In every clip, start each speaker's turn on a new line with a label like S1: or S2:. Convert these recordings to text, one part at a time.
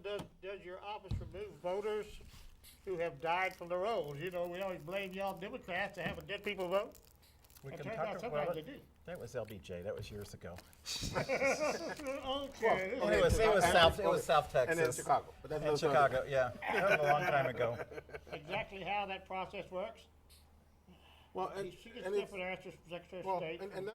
S1: does your office remove voters who have died from the rolls? You know, we always blame y'all Democrats to having dead people vote.
S2: We
S1: It
S2: can
S1: turns
S2: talk
S1: out
S2: about
S1: sometimes
S2: it.
S1: they do.
S2: That was LBJ. That was years ago.
S1: Okay.
S2: It was South Texas.
S3: And then Chicago. But that's
S2: And
S3: another story.
S2: Chicago, yeah. That was a long time ago.
S1: Exactly how that process works.
S3: Well, and,
S1: She gets
S3: and it's,
S1: different answers from Secretary of
S3: well,
S1: State.
S3: and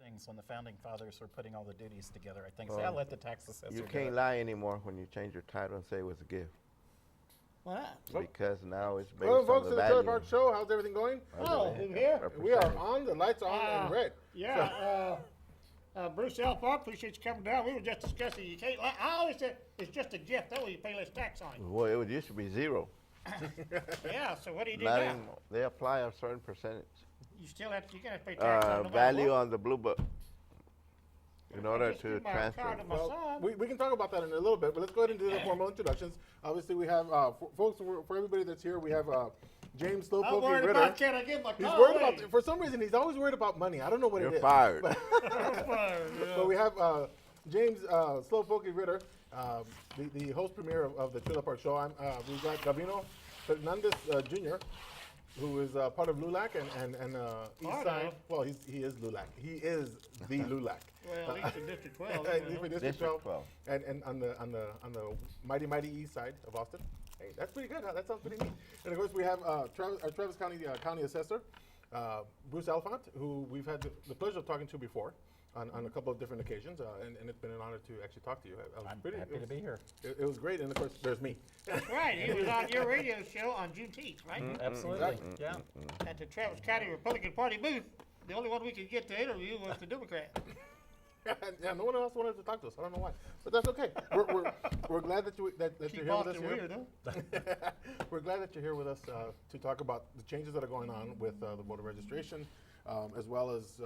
S2: Things when the founding fathers were putting all the duties together, I think. Say, I'll let the tax assessor
S4: You
S2: do
S4: can't
S2: it.
S4: lie anymore when you change your title and say it was a gift.
S1: Why not?
S4: Because now it's based
S3: hello,
S4: on
S3: folks,
S4: the
S3: to the Trailer
S4: value.
S3: Park Show. How's everything going?
S1: Oh,
S4: Or
S1: you here?
S3: We are
S4: percentage.
S3: on. The lights are on and red.
S1: Yeah, Bruce Alford, appreciate you coming down. We were just discussing, you can't lie. I always said, it's just a gift. That way you pay less tax on it.
S4: Well, it used to be zero.
S1: Yeah, so what do you do
S4: Not
S1: now?
S4: anymore. They apply a certain percentage.
S1: You still have to, you gotta pay tax on it no matter
S4: Value
S1: what.
S4: on the blue book. In
S1: If I
S4: order
S1: just
S4: to
S1: give my
S4: transfer.
S1: car to my
S3: Well,
S1: son,
S3: we can talk about that in a little bit, but let's go ahead and do the formal introductions. Obviously, we have, folks, for everybody that's here, we have James
S1: I'm
S3: Slowpoke
S1: worried
S3: Ritter.
S1: about can I get my
S3: He's
S1: car
S3: worried
S1: away?
S3: about, for some reason, he's always worried about money. I don't know what it
S4: You're
S3: is.
S4: fired.
S3: But we have James Slowpoke Ritter, the host premier of the Trailer Park Show. We've got Gavino Fernandez Jr., who is part of LULAC and East
S1: Part
S3: Side.
S1: of?
S3: Well, he is LULAC. He is the LULAC.
S1: Well, at least in District 12.
S3: At least for District
S4: District
S3: 12. And on the mighty east side of Austin. Hey, that's pretty good. Huh? That sounds pretty neat. And of course, we have our Travis County County Assessor, Bruce Alfont, who we've had the pleasure of talking to before on a couple of different occasions, and it's been an honor to actually talk to you.
S2: I'm happy to be here.
S3: It was great, and of course, there's me.
S1: That's right. He was on your radio show on Juneteenth, right?
S2: Absolutely, yeah.
S1: At the Travis County Republican Party booth. The only one we could get to interview was the Democrat.
S3: Yeah, no one else wanted to talk to us. I don't know why, but that's okay. We're glad that
S1: She
S3: you're here with us
S1: Boston
S3: here.
S1: weird, huh?
S3: We're glad that you're here with us to talk about the changes that are going on with the voter registration, as well as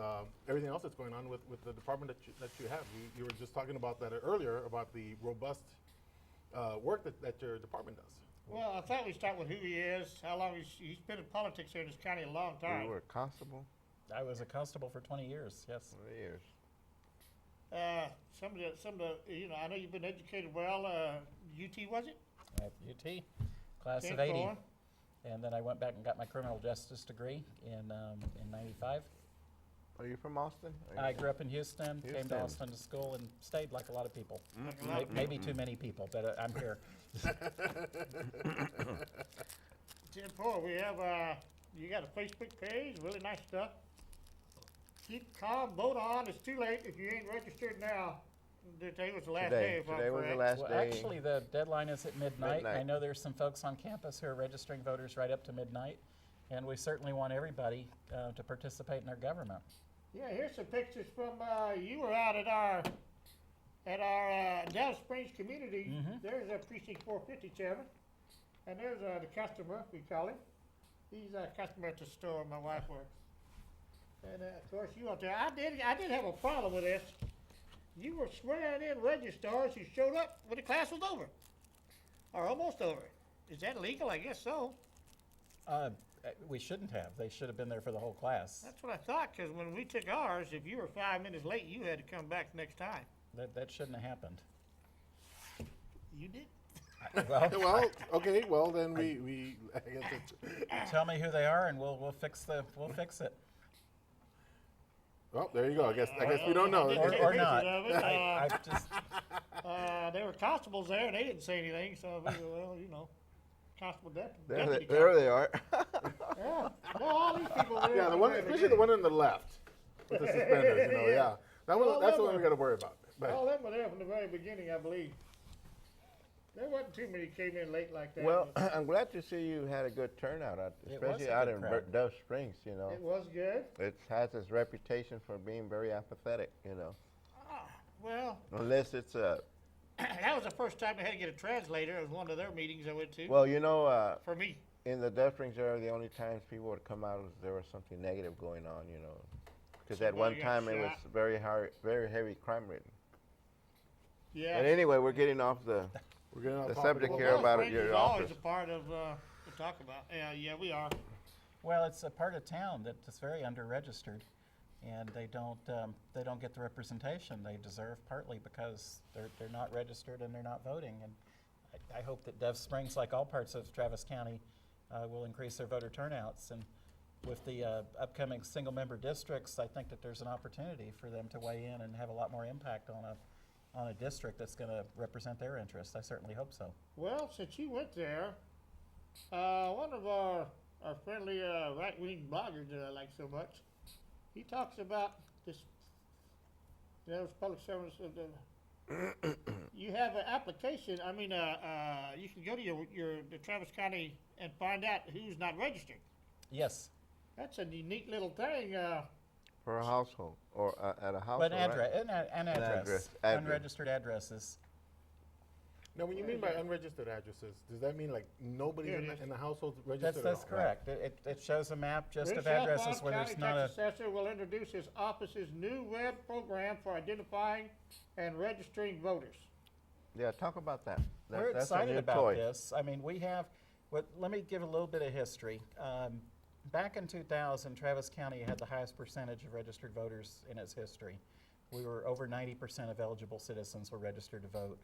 S3: everything else that's going on with the department that you have. You were just talking about that earlier about the robust work that your department does.
S1: Well, I thought we'd start with who he is, how long he's been in politics here in this county a long time.
S4: You were a constable
S2: I was a constable for 20 years, yes.
S4: for years.
S1: Some of the, you know, I know you've been educated well. UT, was it?
S2: At UT, class of
S1: James
S2: 80.
S1: Bourne?
S2: And then I went back and got my criminal justice degree in 95.
S4: Are you from Austin?
S2: I grew up in Houston, came to
S4: Houston.
S2: Austin to school, and stayed like a lot of people.
S1: Like a lot of
S2: Maybe too many people, but I'm here.
S1: Tim Poor, we have, you got a Facebook page, really nice stuff. Keep calm, vote on, it's too late if you ain't registered now. Today was the last day, if I'm
S4: Today was the
S1: correct.
S4: last
S2: Well,
S4: day.
S2: actually, the deadline is at midnight. I
S4: Midnight.
S2: know there's some folks on campus who are registering voters right up to midnight, and we certainly want everybody to participate in our government.
S1: Yeah, here's some pictures from, you were out at our Dallas Springs community. There's a precinct 450 chairman, and there's the customer, we call him. He's a customer at the store my wife works. And of course, you out there, I did have a problem with this. You were swearing in registrars who showed up when the class was over, or almost over. Is that legal? I guess so.
S2: We shouldn't have. They should have been there for the whole class.
S1: That's what I thought, because when we took ours, if you were 5 minutes late, you had to come back next time.
S2: That shouldn't have happened.
S3: Well, okay, well, then I guess it's,
S2: Tell me who they are, and we'll fix it.
S3: well, there you go. I guess we don't know.
S1: Didn't
S2: Or,
S1: take
S2: or
S1: pictures
S2: not.
S1: of it.
S2: I just,
S1: There were constables there, and they didn't say anything, so, well, constable
S4: There
S1: deputy.
S4: they are.
S1: Yeah, no, all these people there.
S3: Yeah, the one, especially the one on the left with the suspenders. Yeah, that's the one we got to worry about. But
S1: All them were there from the very beginning, I believe. There wasn't too many came in late like that.
S4: Well,
S1: but
S4: I'm glad to see you had a good turnout,
S2: It was
S4: especially
S2: a
S4: out
S2: good
S4: in
S2: crowd.
S4: Dove Springs.
S1: it was good.
S4: It has its reputation for being very apathetic.
S1: Well,
S4: Unless it's a
S1: that was the first time they had to get a translator. It was one of their meetings I went to.
S4: well,
S1: For me.
S4: in the Dove Springs area, the only times people would come out was there was something negative going on. Because at one
S1: Somebody got
S4: time it was
S1: shot.
S4: very heavy crime ridden.
S1: Yeah.
S4: And anyway, we're getting off the.
S3: we're getting
S4: The
S3: off
S4: subject
S3: topic.
S4: here
S1: Well,
S4: about
S1: Springs
S4: your
S1: is always
S4: office.
S1: a part of to talk about. Yeah, we are.
S2: well, it's a part of town that is very under-registered, and they don't get the representation they deserve, partly because they're not registered and they're not voting. And I hope that Dove Springs, like all parts of Travis County, will increase their voter turnouts. And with the upcoming single-member districts, I think that there's an opportunity for them to weigh in and have a lot more impact on a district that's going to represent their interests. I certainly hope so.
S1: Well, since you went there, one of our friendly right-wing bloggers that I like so much, he talks about this. There's public service of the. You have an application. I mean, you can go to the Travis County and find out who's not registered.
S2: Yes,
S1: That's a unique little thing.
S4: For a household or at a household.
S2: but an
S4: right?
S2: address,
S4: address.
S2: unregistered addresses.
S3: Now, when you mean by unregistered addresses, does that mean like nobody's
S1: Here it is.
S3: in the household registered
S2: That's
S3: at all?
S2: correct. It shows a map just
S1: British
S2: of addresses
S1: Alpine
S2: where
S1: County
S2: there's not a.
S1: Tax Assessor will introduce his office's new web program for identifying and registering voters.
S4: Yeah, talk about that.
S2: We're
S4: That's a
S2: excited
S4: new
S2: about
S4: toy.
S2: this. I mean, we have, let me give a little bit of history. Back in 2000, Travis County had the highest percentage of registered voters in its history. We were over 90% of eligible citizens were registered to vote.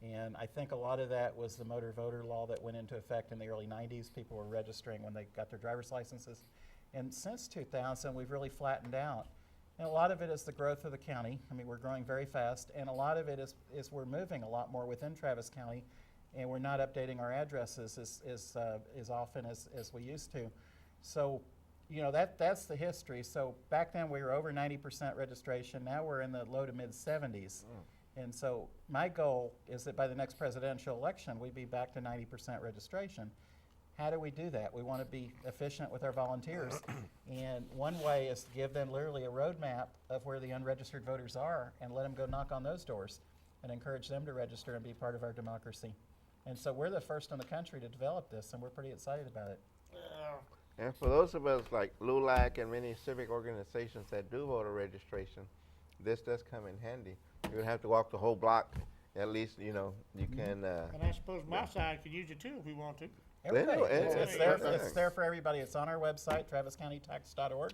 S2: And I think a lot of that was the motor voter law that went into effect in the early 90s. People were registering when they got their driver's licenses. And since 2000, we've really flattened out. And a lot of it is the growth of the county. I mean, we're growing very fast. And a lot of it is we're moving a lot more within Travis County, and we're not updating our addresses as often as we used to. So, that's the history. So back then we were over 90% registration. Now we're in the low to mid 70s. And so my goal is that by the next presidential election, we be back to 90% registration. How do we do that? We want to be efficient with our volunteers. And one way is to give them literally a roadmap of where the unregistered voters are and let them go knock on those doors and encourage them to register and be part of our democracy. And so we're the first in the country to develop this, and we're pretty excited about it.
S4: And for those of us like LULAC and many civic organizations that do voter registration, this does come in handy. You would have to walk the whole block. At least, you can.
S1: And I suppose my side could use it too if we want to.
S2: Everybody,
S4: know,
S2: it's
S4: it's
S2: there for everybody. It's on our website, traviscountytax.org,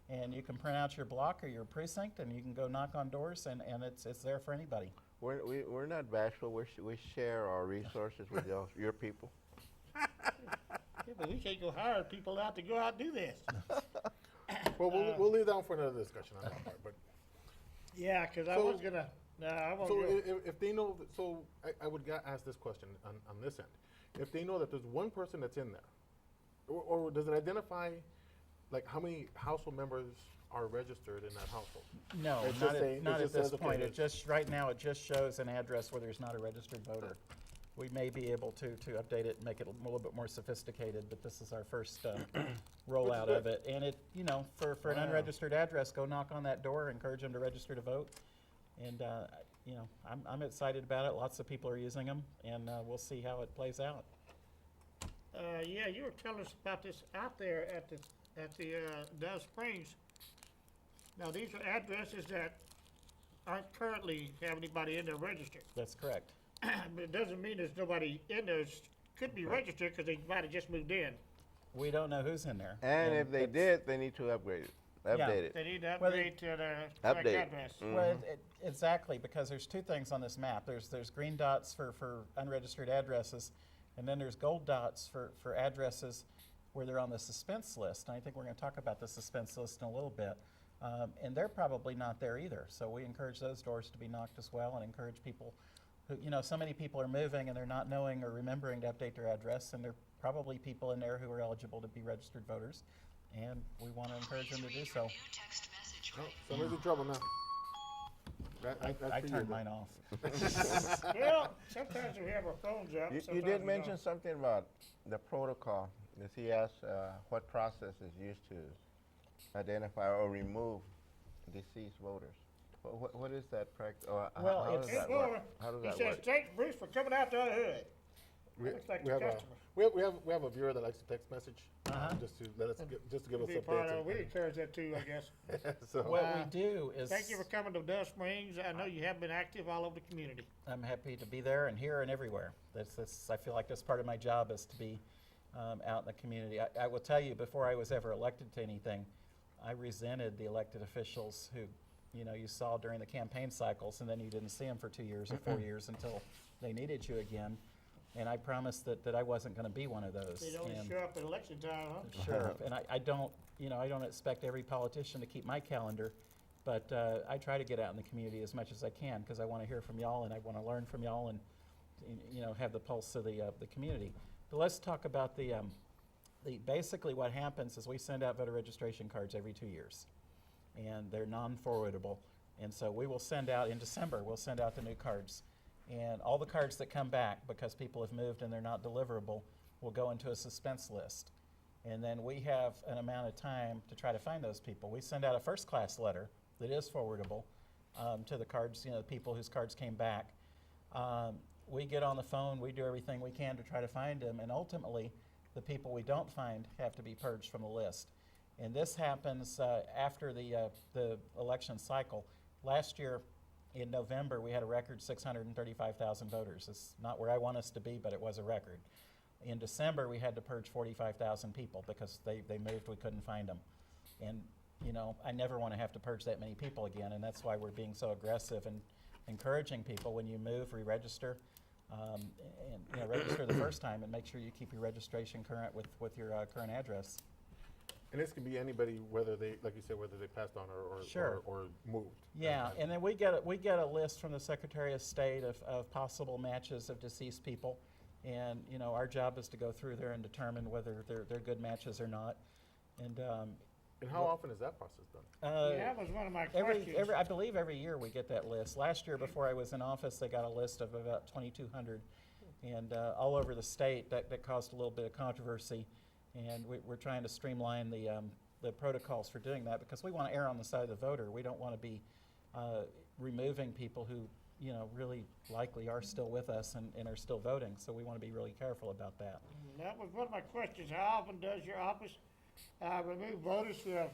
S2: and you can print out your block or your precinct, and you can go knock on doors, and it's there for anybody.
S4: We're not bashful. We share our resources with your people.
S1: Yeah, but we can't go hire people out to go out and do this.
S3: Well, we'll leave that one for another discussion on that part. But
S1: Yeah, because I
S3: So-
S1: was gonna. No, I won't
S3: so
S1: go.
S3: if they know, so I would ask this question on this end. If they know that there's one person that's in there, or does it identify like how many household members are registered in that household?
S2: No,
S3: It's
S2: not
S3: just saying-
S2: not
S3: it
S2: at
S3: just
S2: this
S3: says, okay,
S2: point. It
S3: it's-
S2: just, right now, it just shows an address where there's not a registered voter. We may be able to update it and make it a little bit more sophisticated, but this is our first rollout
S3: good.
S2: of it. And it, for an
S3: Wow.
S2: unregistered address, go knock on that door, encourage them to register to vote. And, I'm excited about it. Lots of people are using them, and we'll see how it plays out.
S1: Yeah, you were telling us about this out there at the Dove Springs. Now these are addresses that aren't currently have anybody in there registered.
S2: That's correct.
S1: But it doesn't mean there's nobody in there could be registered because they might have just moved in.
S2: We don't know who's in there.
S4: And if they
S2: it's-
S4: did, they need to upgrade it. Update
S1: They
S4: it.
S1: need to
S2: Well,
S1: upgrade to their correct
S4: Update.
S1: address.
S2: Well, exactly, because there's two things on this map. There's green dots for unregistered addresses, and then there's gold dots for addresses where they're on the suspense list. And I think we're going to talk about the suspense list in a little bit. And they're probably not there either. So we encourage those doors to be knocked as well, and encourage people who, so many people are moving and they're not knowing or remembering to update their address, and there are probably people in there who are eligible to be registered voters, and we want to encourage them to do so.
S3: Oh, somebody's in trouble now.
S2: I turned mine off.
S1: Well, sometimes we have our phones up.
S4: You
S1: sometimes
S4: did
S1: we
S4: mention
S1: don't.
S4: something about the protocol. As he asked what process is used to identify or remove deceased voters. What is that practice?
S2: Well,
S4: how does
S2: it's-
S4: that work? How does
S1: He
S4: that
S1: says,
S4: work?
S1: thanks, Bruce, for coming out the other hood.
S3: We,
S1: Looks like
S3: we
S1: the
S3: have
S1: customer.
S3: we have a viewer that likes to text message,
S2: Uh-huh.
S3: just to let us just to give us
S1: Be a part of, we
S3: updates.
S1: encourage that too, I guess.
S3: So
S2: What we do is,
S1: Thank you for coming to Dove Springs. I know you have been active all over the community.
S2: I'm happy to be there and here and everywhere. I feel like that's part of my job, is to be out in the community. I will tell you, before I was ever elected to anything, I resented the elected officials who, you saw during the campaign cycles, and then you didn't see them for 2 years or 4 years until they needed you again. And I promised that I wasn't going to be one of those.
S1: They only
S2: And-
S1: show up at election time, huh?
S2: Sure, and I don't, I don't expect every politician to keep my calendar, but I try to get out in the community as much as I can, because I want to hear from y'all, and I want to learn from y'all, and, have the pulse of the community. But let's talk about basically what happens is we send out voter registration cards every 2 years, and they're non-forwardable. And so we will send out, in December, we'll send out the new cards. And all the cards that come back, because people have moved and they're not deliverable, will go into a suspense list. And then we have an amount of time to try to find those people. We send out a first-class letter that is forwardable to the cards, the people whose cards came back. We get on the phone, we do everything we can to try to find them, and ultimately, the people we don't find have to be purged from the list. And this happens after the election cycle. Last year, in November, we had a record 635,000 voters. It's not where I want us to be, but it was a record. In December, we had to purge 45,000 people because they moved, we couldn't find them. And, I never want to have to purge that many people again, and that's why we're being so aggressive and encouraging people, when you move, re-register, and register the first time, and make sure you keep your registration current with your current address.
S3: and this can be anybody, whether they, like you said, whether they passed on or
S2: Sure.
S3: or moved.
S2: Yeah, and then we get a list from the Secretary of State of possible matches of deceased people, and our job is to go through there and determine whether they're good matches or not. And
S3: And how often is that process done?
S1: That was one of my questions.
S2: I believe every year we get that list. Last year, before I was in office, they got a list of about 2,200, and all over the state. That caused a little bit of controversy, and we're trying to streamline the protocols for doing that, because we want to err on the side of the voter. We don't want to be removing people who really likely are still with us and are still voting. So we want to be really careful about that.
S1: That was one of my questions. How often does your office remove voters who have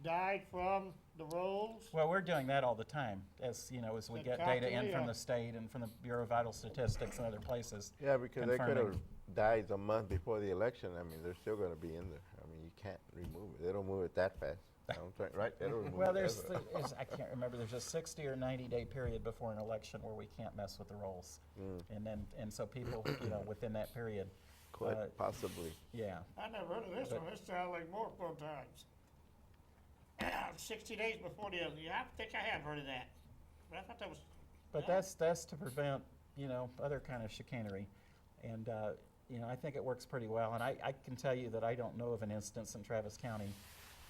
S1: died from the rolls?
S2: Well, we're doing that all the time, as we
S1: But
S2: get data in
S1: constantly,
S2: from
S1: or-
S2: the state and from the Bureau of Vital Statistics and other places.
S4: Yeah, because they could have
S2: confirming.
S4: died a month before the election. I mean, they're still going to be in there. I mean, you can't remove it. They don't move it that fast. Right? They don't remove
S2: Well,
S4: it that fast.
S2: I can't remember, there's a 60 or 90-day period before an election where we can't mess with the rolls. And so people, within that period,
S4: Quite possibly.
S2: yeah.
S1: I never heard of this
S2: But-
S1: one. This sounds like more fun times. 60 days before the other. Yeah, I think I have heard of that. But I thought that was.
S2: But that's to prevent, other kind of chicanery. And, I think it works pretty well. And I can tell you that I don't know of an instance in Travis County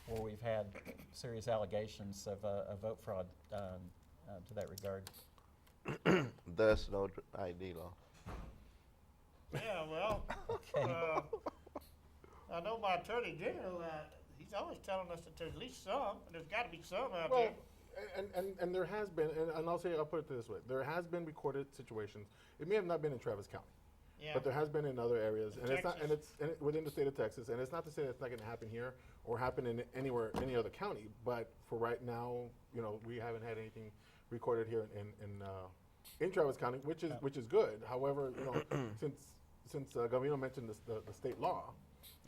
S2: where we've had serious allegations of vote fraud to that regard.
S4: Thus, no ID law.
S1: Yeah, well, I know my attorney general, he's always telling us that there's at least some, and there's got to be some out
S3: Well,
S1: there.
S3: and there has been, and I'll put it this way: there has been recorded situations. It may have not been in Travis County,
S1: Yeah.
S3: but there has been in other areas,
S1: In
S3: and it's not, and
S1: Texas.
S3: it's within the state of Texas. And it's not to say it's not going to happen here or happen in any other county. But for right now, we haven't had anything recorded here in Travis County, which is good. However, since Gavino mentioned the state law,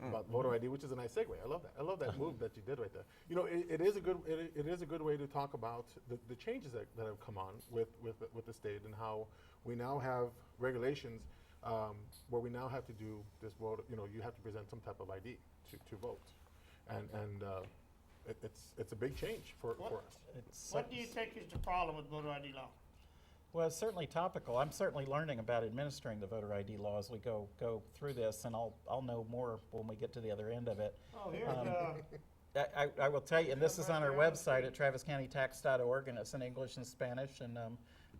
S3: about voter ID, which is a nice segue. I love that. I love that move that you did right there. You know, it is a good way to talk about the changes that have come on with the state and how we now have regulations where we now have to do this vote. You know, you have to present some type of ID to vote, and it's a big change for us.
S1: What do you think is the problem with voter ID law?
S2: Well, it's certainly topical. I'm certainly learning about administering the voter ID law as we go through this, and I'll know more when we get to the other end of it.
S1: Oh, here's,
S2: I will tell you, and this is on our website at traviscountytax.org, and it's in English and Spanish and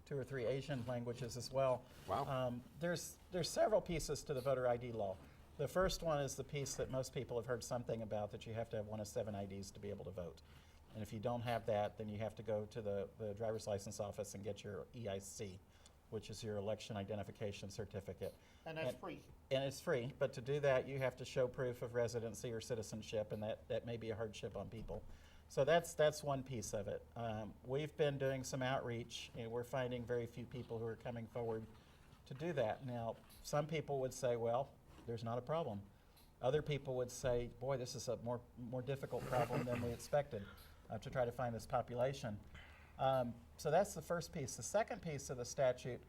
S2: 2 or 3 Asian languages as well.
S3: Wow.
S2: There's several pieces to the voter ID law. The first one is the piece that most people have heard something about, that you have to have 1 of 7 IDs to be able to vote. And if you don't have that, then you have to go to the driver's license office and get your EIC, which is your election identification certificate.
S1: and that's free.
S2: And it's free, but to do that, you have to show proof of residency or citizenship, and that may be a hardship on people. So that's one piece of it. We've been doing some outreach, and we're finding very few people who are coming forward to do that. Now, some people would say, well, there's not a problem. Other people would say, boy, this is a more difficult problem than we expected to try to find this population. So that's the first piece. The second piece of the statute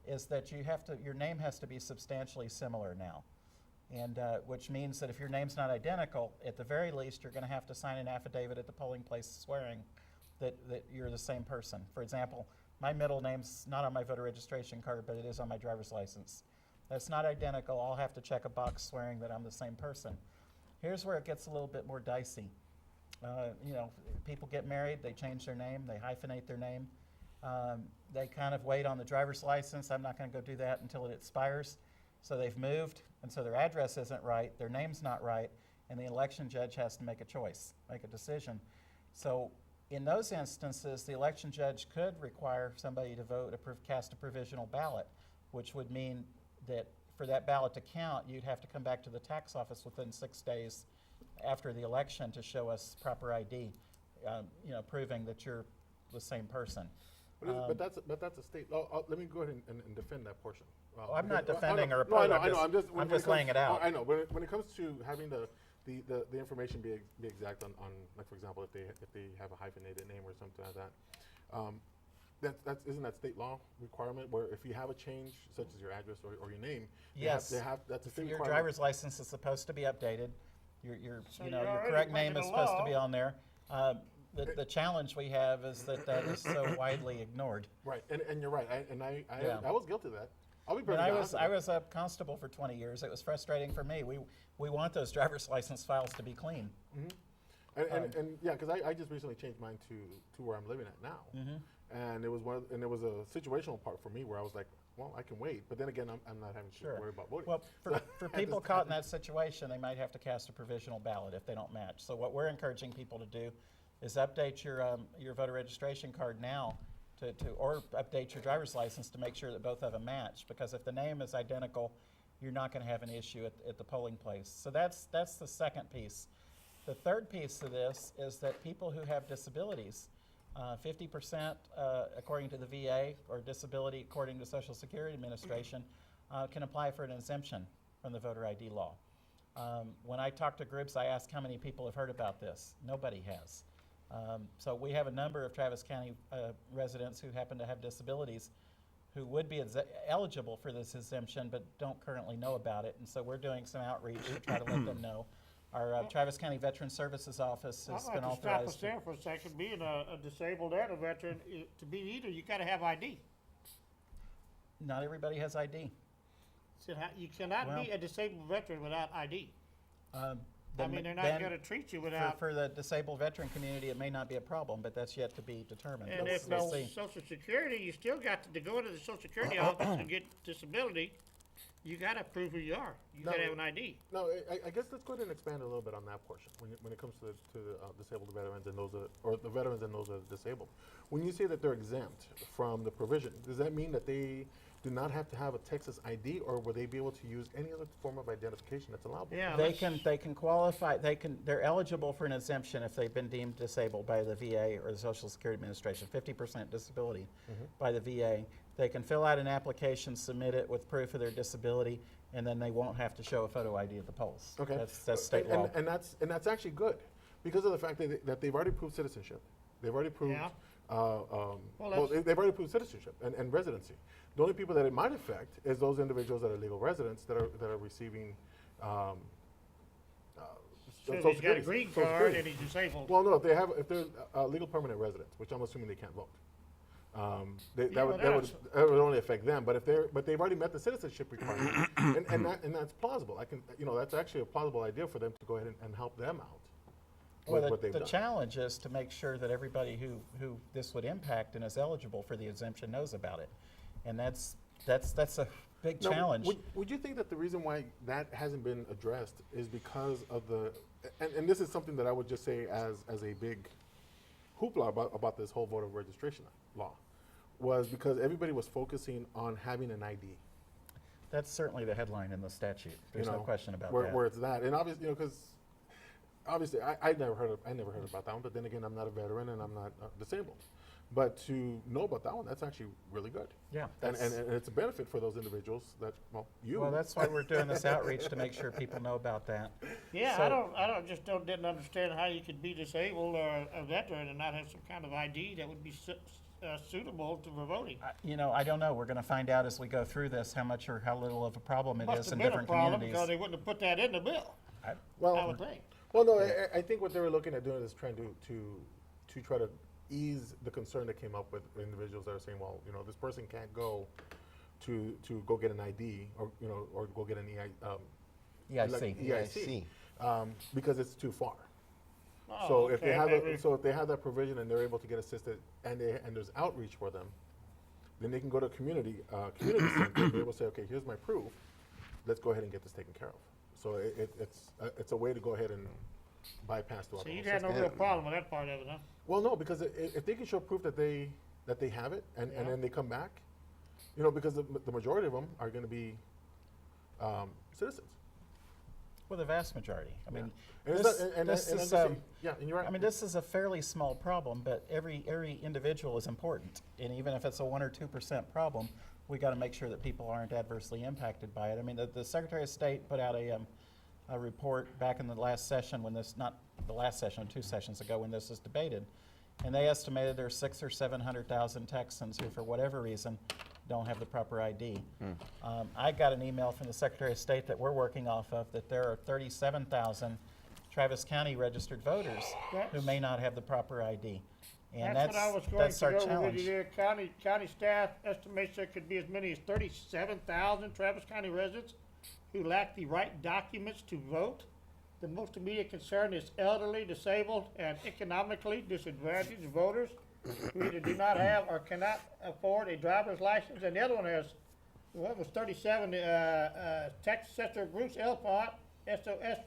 S2: is that your name has to be substantially similar now. And which means that if your name's not identical, at the very least, you're going to have to sign an affidavit at the polling place swearing that you're the same person. For example, my middle name's not on my voter registration card, but it is on my driver's license. That's not identical. I'll have to check a box swearing that I'm the same person. Here's where it gets a little bit more dicey. People get married, they change their name, they hyphenate their name. They kind of wait on the driver's license. I'm not going to go do that until it expires. So they've moved, and so their address isn't right, their name's not right, and the election judge has to make a choice, make a decision. So in those instances, the election judge could require somebody to cast a provisional ballot, which would mean that for that ballot to count, you'd have to come back to the tax office within 6 days after the election to show us proper ID, proving that you're the same person.
S3: But that's a state. Let me go ahead and defend that portion.
S2: I'm not
S3: because-
S2: defending or
S3: No, I
S2: opposing.
S3: know. I'm just
S2: I'm just laying it out.
S3: I know. When it comes to having the information be exact on, like, for example, if they have a hyphenated name or something like that, isn't that state law requirement, where if you have a change such as your address or your name,
S2: Yes.
S3: that's a state
S2: Your
S3: requirement.
S2: driver's license is supposed to be updated. Your
S1: So
S2: your
S1: you're already
S2: correct name
S1: breaking
S2: is
S1: the
S2: supposed to
S1: law.
S2: be on there. The challenge we have is that is so widely ignored.
S3: Right, and you're right.
S2: Yeah.
S3: I was guilty of that. I'll be
S2: When
S3: perfectly
S2: I
S3: honest
S2: was
S3: with you.
S2: a constable for 20 years, it was frustrating for me. We want those driver's license files to be clean.
S3: And yeah, because I just recently changed mine to where I'm living at now, and it was a situational part for me where I was like, well, I can wait, but then again, I'm not having to worry about voting.
S2: Well, for
S3: So,
S2: people caught in that situation, they might have to cast a provisional ballot if they don't match. So what we're encouraging people to do is update your voter registration card now or update your driver's license to make sure that both of them match. Because if the name is identical, you're not going to have an issue at the polling place. So that's the second piece. The third piece of this is that people who have disabilities, 50% according to the VA, or disability according to Social Security Administration, can apply for an exemption from the voter ID law. When I talk to groups, I ask how many people have heard about this. Nobody has. So we have a number of Travis County residents who happen to have disabilities who would be eligible for this exemption but don't currently know about it. And so we're doing some outreach to try to let them know. Our Travis County Veteran Services Office has
S1: I'd
S2: been
S1: like to stop us
S2: authorized.
S1: there for a second. Being a disabled and a veteran, to be either, you gotta have ID.
S2: Not everybody has ID.
S1: You cannot
S2: Well-
S1: be a disabled veteran without ID. I mean, they're not
S2: Then
S1: gonna treat you without,
S2: For the disabled veteran community, it may not be a problem, but that's yet to be determined.
S1: and
S2: We'll
S1: if no
S2: see.
S1: social security, you still got to go to the social security office and get disability. You gotta prove who you are. You
S3: No,
S1: gotta have an ID.
S3: No, I guess let's go ahead and expand a little bit on that portion when it comes to disabled veterans and or the veterans and those that are disabled. When you say that they're exempt from the provision, does that mean that they do not have to have a Texas ID, or will they be able to use any other form of identification that's allowable?
S1: Yeah,
S2: They
S1: let's-
S2: can qualify, they're eligible for an exemption if they've been deemed disabled by the VA or the Social Security Administration, 50% disability by the VA. They can fill out an application, submit it with proof of their disability, and then they won't have to show a photo ID at the polls.
S3: Okay.
S2: That's state law.
S3: And that's actually good, because of the fact that they've already proved citizenship. They've already proved,
S1: Yeah.
S3: they've already proved citizenship and residency. The only people that it might affect is those individuals that are legal residents that are receiving,
S1: So
S3: Social
S1: he's got a
S3: Security-
S1: green
S3: Social
S1: card
S3: Security.
S1: and he's disabled.
S3: Well, no, if they're legal permanent residents, which I'm assuming they can't vote.
S1: Yeah,
S3: That would only affect them, but they've already met the citizenship requirement, and that's plausible. That's actually a plausible idea for them to go ahead and help them out with
S2: Well,
S3: what they've
S2: the
S3: done.
S2: challenge is to make sure that everybody who this would impact and is eligible for the exemption knows about it. And that's a big
S3: Now,
S2: challenge.
S3: Would you think that the reason why that hasn't been addressed is because of and this is something that I would just say as a big hoopla about this whole voter registration law, was because everybody was focusing on having an ID.
S2: That's certainly the headline in the statute. There's no question about that.
S3: Where it's that, and obviously, because obviously I never heard about that one. But then again, I'm not a veteran and I'm not disabled. But to know about that one, that's actually really good.
S2: Yeah.
S3: And
S2: that's-
S3: it's a benefit for those individuals that, well, you.
S2: Well, that's why we're doing this outreach, to make sure people know about that.
S1: Yeah,
S2: So-
S1: didn't understand how you could be disabled or a veteran and not have some kind of ID that would be suitable for voting.
S2: I don't know. We're going to find out as we go through this how much or how little of a problem it
S1: Must
S2: is
S1: have
S2: in
S1: been a
S2: different
S1: problem
S2: communities.
S1: because they wouldn't have put that in the bill,
S3: Well,
S1: I would think.
S3: Well, no, I think what they were looking at doing is trying to try to ease the concern that came up with individuals that are saying, well, this person can't go to go get an ID or go get an
S2: EIC.
S3: EIC, because it's too far.
S1: Oh,
S3: So if they
S1: okay,
S3: have
S1: maybe.
S3: if they have that provision and they're able to get assisted and there's outreach for them, then they can go to a community center and be able to say, okay, here's my proof. Let's go ahead and get this taken care of. So it's a way to go ahead and bypass the
S1: So
S3: other
S1: you
S3: whole
S1: had no
S3: system.
S1: real problem with that part of it, huh?
S3: Well, no, because if they can show proof that they have it and
S1: Yeah.
S3: then they come back, because the majority of them are going to be citizens.
S2: Well, the vast majority. I mean,
S3: And
S2: this,
S3: and
S2: this
S3: I'm
S2: is,
S3: just saying- yeah, and you're right.
S2: I mean, this is a fairly small problem, but every individual is important. And even if it's a 1 or 2% problem, we got to make sure that people aren't adversely impacted by it. I mean, the Secretary of State put out a report back in the last session when this, not the last session, 2 sessions ago when this was debated, and they estimated there's 600,000 or 700,000 Texans who, for whatever reason, don't have the proper ID. I got an email from the Secretary of State that we're working off of that there are 37,000 Travis County registered voters who
S1: That's-
S2: may not have the proper ID. And
S1: That's what I was going
S2: that's
S1: to
S2: our
S1: go over
S2: challenge.
S1: with you there. County staff estimates there could be as many as 37,000 Travis County residents who lack the right documents to vote. The most immediate concern is elderly, disabled, and economically disadvantaged voters who either do not have or cannot afford a driver's license. And the other one was 37, Texas Senator Bruce Elfont, SOS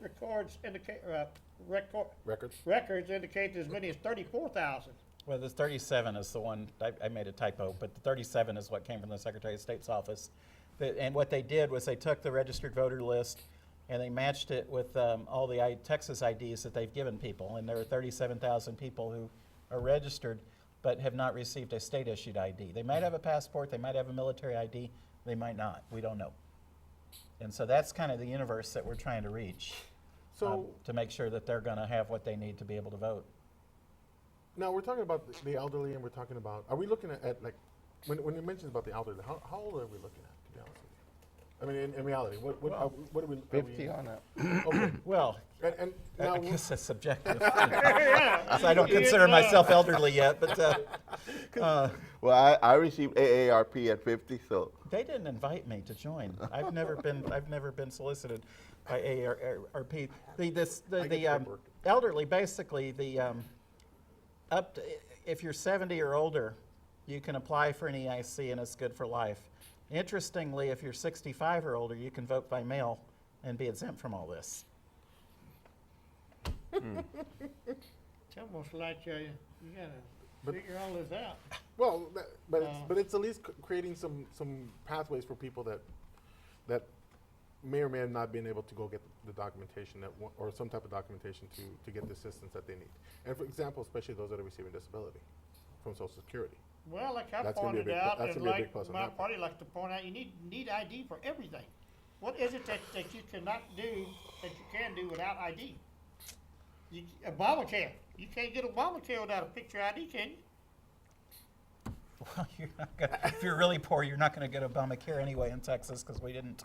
S1: records indicate as many as 34,000.
S2: Well, the 37 is the one, I made a typo, but the 37 is what came from the Secretary of State's office. And what they did was they took the registered voter list and they matched it with all the Texas IDs that they've given people. And there are 37,000 people who are registered but have not received a state-issued ID. They might have a passport, they might have a military ID, they might not. We don't know. And so that's kind of the universe that we're trying to reach,
S3: So
S2: to make sure that they're going to have what they need to be able to vote.
S3: now we're talking about the elderly, and we're talking about. Are we looking at like when you mentioned about the elderly? How old are we looking at? To be honest with you, I mean, in reality, what are we?
S4: 50 on up.
S3: Okay,
S2: Well,
S3: and now
S2: I guess that's subjective.
S1: Yeah.
S2: So I don't consider myself elderly yet, but
S4: Well, I received AARP at 50, so
S2: they didn't invite me to join. I've never been solicited by AARP. The elderly, basically, if you're 70 or older, you can apply for an EIC and it's good for life. Interestingly, if you're 65 or older, you can vote by mail and be exempt from all this.
S1: It's almost like you gotta
S3: But-
S1: figure all this out.
S3: Well, but
S1: Uh,
S3: it's at least creating some pathways for people that may or may have not been able to go get the documentation or some type of documentation to get the assistance that they need. And for example, especially those that are receiving disability from Social Security.
S1: Well, like I
S3: That's gonna be a
S1: pointed
S3: big
S1: out,
S3: that's
S1: and
S3: gonna be a big
S1: like
S3: plus on
S1: my
S3: that.
S1: party likes to point out, you need ID for everything. What is it that you cannot do, that you can do without ID? Obamacare, you can't get Obamacare without a picture ID, can you?
S2: Well, you're not gonna, if you're really poor, you're not gonna get Obamacare anyway in Texas, because we didn't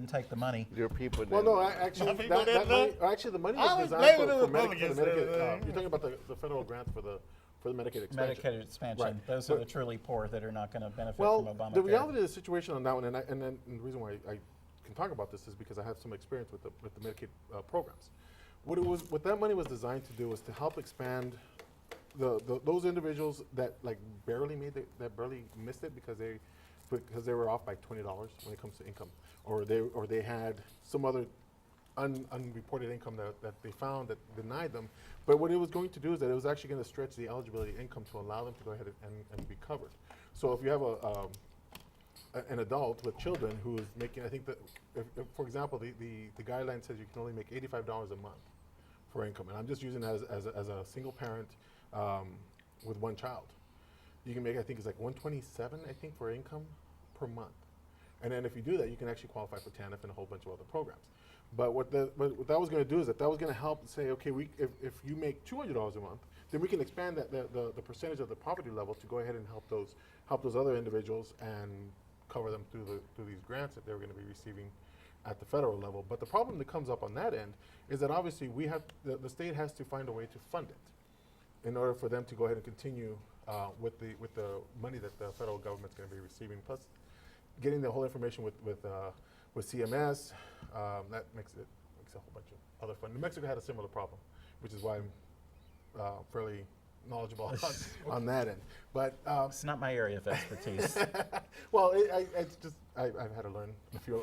S2: take the money.
S4: Your people
S3: Well,
S4: didn't.
S3: no, actually,
S1: Some people
S3: that
S1: didn't
S3: money,
S1: know.
S3: actually, the money
S1: I
S3: was
S1: was
S3: designed
S1: blaming
S3: for
S1: the
S3: Medicaid.
S1: Republicans
S3: You're talking about the federal grants for the Medicaid expansion.
S2: Medicaid expansion,
S3: Right.
S2: those are
S3: But-
S2: the truly poor that are not gonna benefit
S3: Well,
S2: from Obamacare.
S3: the reality of the situation on that one, and then the reason why I can talk about this is because I have some experience with the Medicaid programs. What that money was designed to do was to help expand those individuals that like barely barely missed it because they were off by $20 when it comes to income, or they had some other unreported income that they found that denied them. But what it was going to do is that it was actually going to stretch the eligibility income to allow them to go ahead and be covered. So if you have an adult with children who is making, I think that, if for example, the guideline says you can only make $85 a month for income, and I'm just using that as a single parent with one child. You can make, I think it's like $127, I think, for income per month. And then if you do that, you can actually qualify for TANF and a whole bunch of other programs. But what that was going to do is that was going to help say, okay, if you make $200 a month, then we can expand the percentage of the poverty level to go ahead and help those other individuals and cover them through these grants that they're going to be receiving at the federal level. But the problem that comes up on that end is that obviously the state has to find a way to fund it in order for them to go ahead and continue with the money that the federal government's going to be receiving, plus getting the whole information with CMS. That makes a whole bunch of other fun. New Mexico had a similar problem, which is why I'm fairly knowledgeable on that end. But
S2: It's not my area of expertise.
S3: well, it's just I've had to learn a few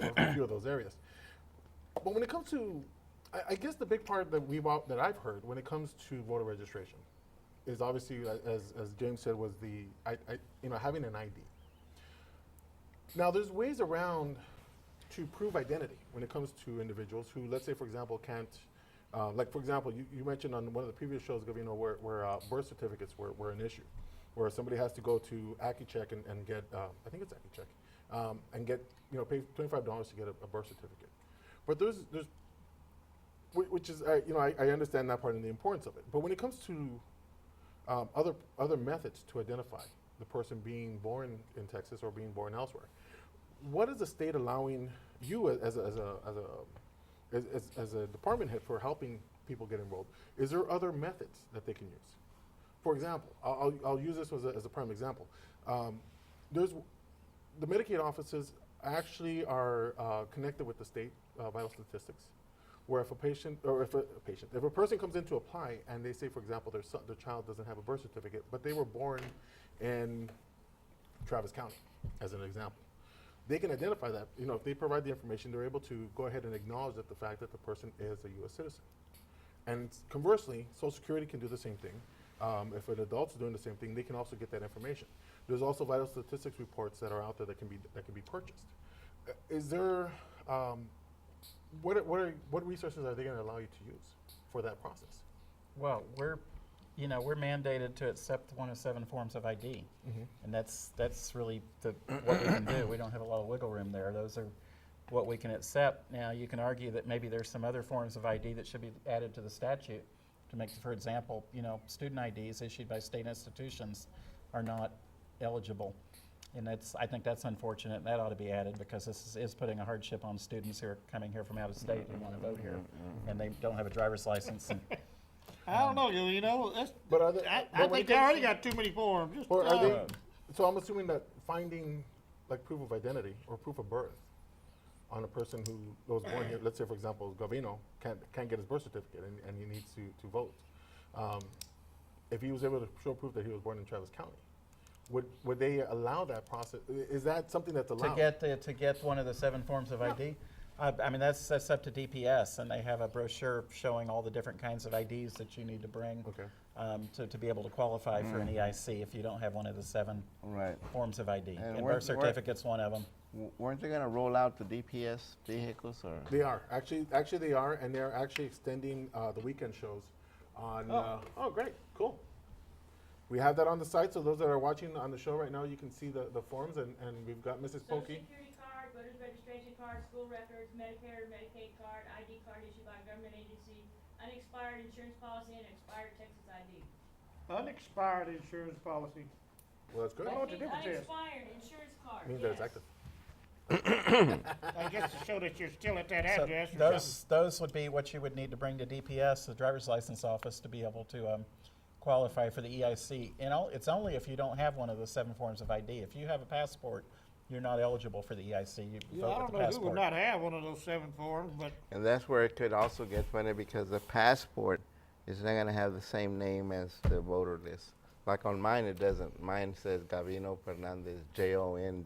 S3: of those areas. But when it comes to, I guess the big part that I've heard when it comes to voter registration is obviously, as James said, was having an ID. Now, there's ways around to prove identity when it comes to individuals who, let's say, for example, can't, like, for example, you mentioned on one of the previous shows, Gavino, where birth certificates were an issue, where somebody has to go to AccuCheck and get, I think it's AccuCheck, and get, pay $25 to get a birth certificate. But there's which is, I understand that part and the importance of it. But when it comes to other methods to identify the person being born in Texas or being born elsewhere, what is the state allowing you as a department head for helping people get enrolled? Is there other methods that they can use? For example, I'll use this as a prime example. There's the Medicaid offices actually are connected with the state vital statistics, where if a person comes in to apply and they say, for example, their child doesn't have a birth certificate, but they were born in Travis County, as an example, they can identify that. If they provide the information, they're able to go ahead and acknowledge that the fact that the person is a U.S. citizen. And conversely, Social Security can do the same thing. If an adult's doing the same thing, they can also get that information. There's also vital statistics reports that are out there that can be purchased. Is there what resources are they going to allow you to use for that process?
S2: Well, we're mandated to accept one of 7 forms of ID, and that's really what we can do. We don't have a lot of wiggle room there. Those are what we can accept. Now, you can argue that maybe there's some other forms of ID that should be added to the statute to make, for example, student IDs issued by state institutions are not eligible. And I think that's unfortunate, and that ought to be added, because this is putting a hardship on students who are coming here from out of state who want to vote here, and they don't have a driver's license. And
S1: I don't know, that's,
S3: But are they,
S1: I
S3: but when
S1: think
S3: it
S1: they
S3: comes
S1: already
S3: to-
S1: got too many forms. Just,
S3: Or are they? So I'm assuming that finding like proof of identity or proof of birth on a person who was born here, let's say for example Gavino can't get his birth certificate and he needs to vote. If he was able to show proof that he was born in Travis County, would they allow that process? Is that something that's allowed?
S2: to get one of the 7 forms of ID, I mean, that's up to DPS, and they have a brochure showing all the different kinds of IDs that you need to bring
S3: Okay.
S2: to be able to qualify for an EIC if you don't have one of the 7
S4: Right.
S2: forms of ID.
S4: And
S2: And
S4: where-
S2: birth certificate's one of them.
S4: Weren't they gonna roll out the DPS vehicles or?
S3: They are actually they are, and they're actually extending the weekend shows on. Oh, great, cool. We have that on the site, so those that are watching on the show right now, you can see the forms, and we've got Mrs.
S5: Social
S3: Pokey.
S5: Security card, voter's registration card, school records, Medicare, Medicaid card, ID card issued by a government agency, unexpired insurance policy, and expired Texas ID.
S1: Unexpired insurance policy.
S3: Well, that's good.
S1: Oh, what the difference is?
S5: Unexpired insurance card,
S3: Means that it's
S5: yes.
S3: active.
S1: I guess to show that you're still at that
S2: So
S1: address or something.
S2: those would be what you would need to bring to DPS, the driver's license office, to be able to qualify for the EIC. And it's only if you don't have one of the 7 forms of ID. If you have a passport, you're not eligible for the EIC. You
S1: Yeah, I
S2: vote
S1: don't
S2: with the
S1: know who would
S2: passport.
S1: not have one of those 7 forms, but
S4: And that's where it could also get funny because the passport is not gonna have the same name as the voter list. Like on mine, it doesn't. Mine says Gavino Fernandez, Jon,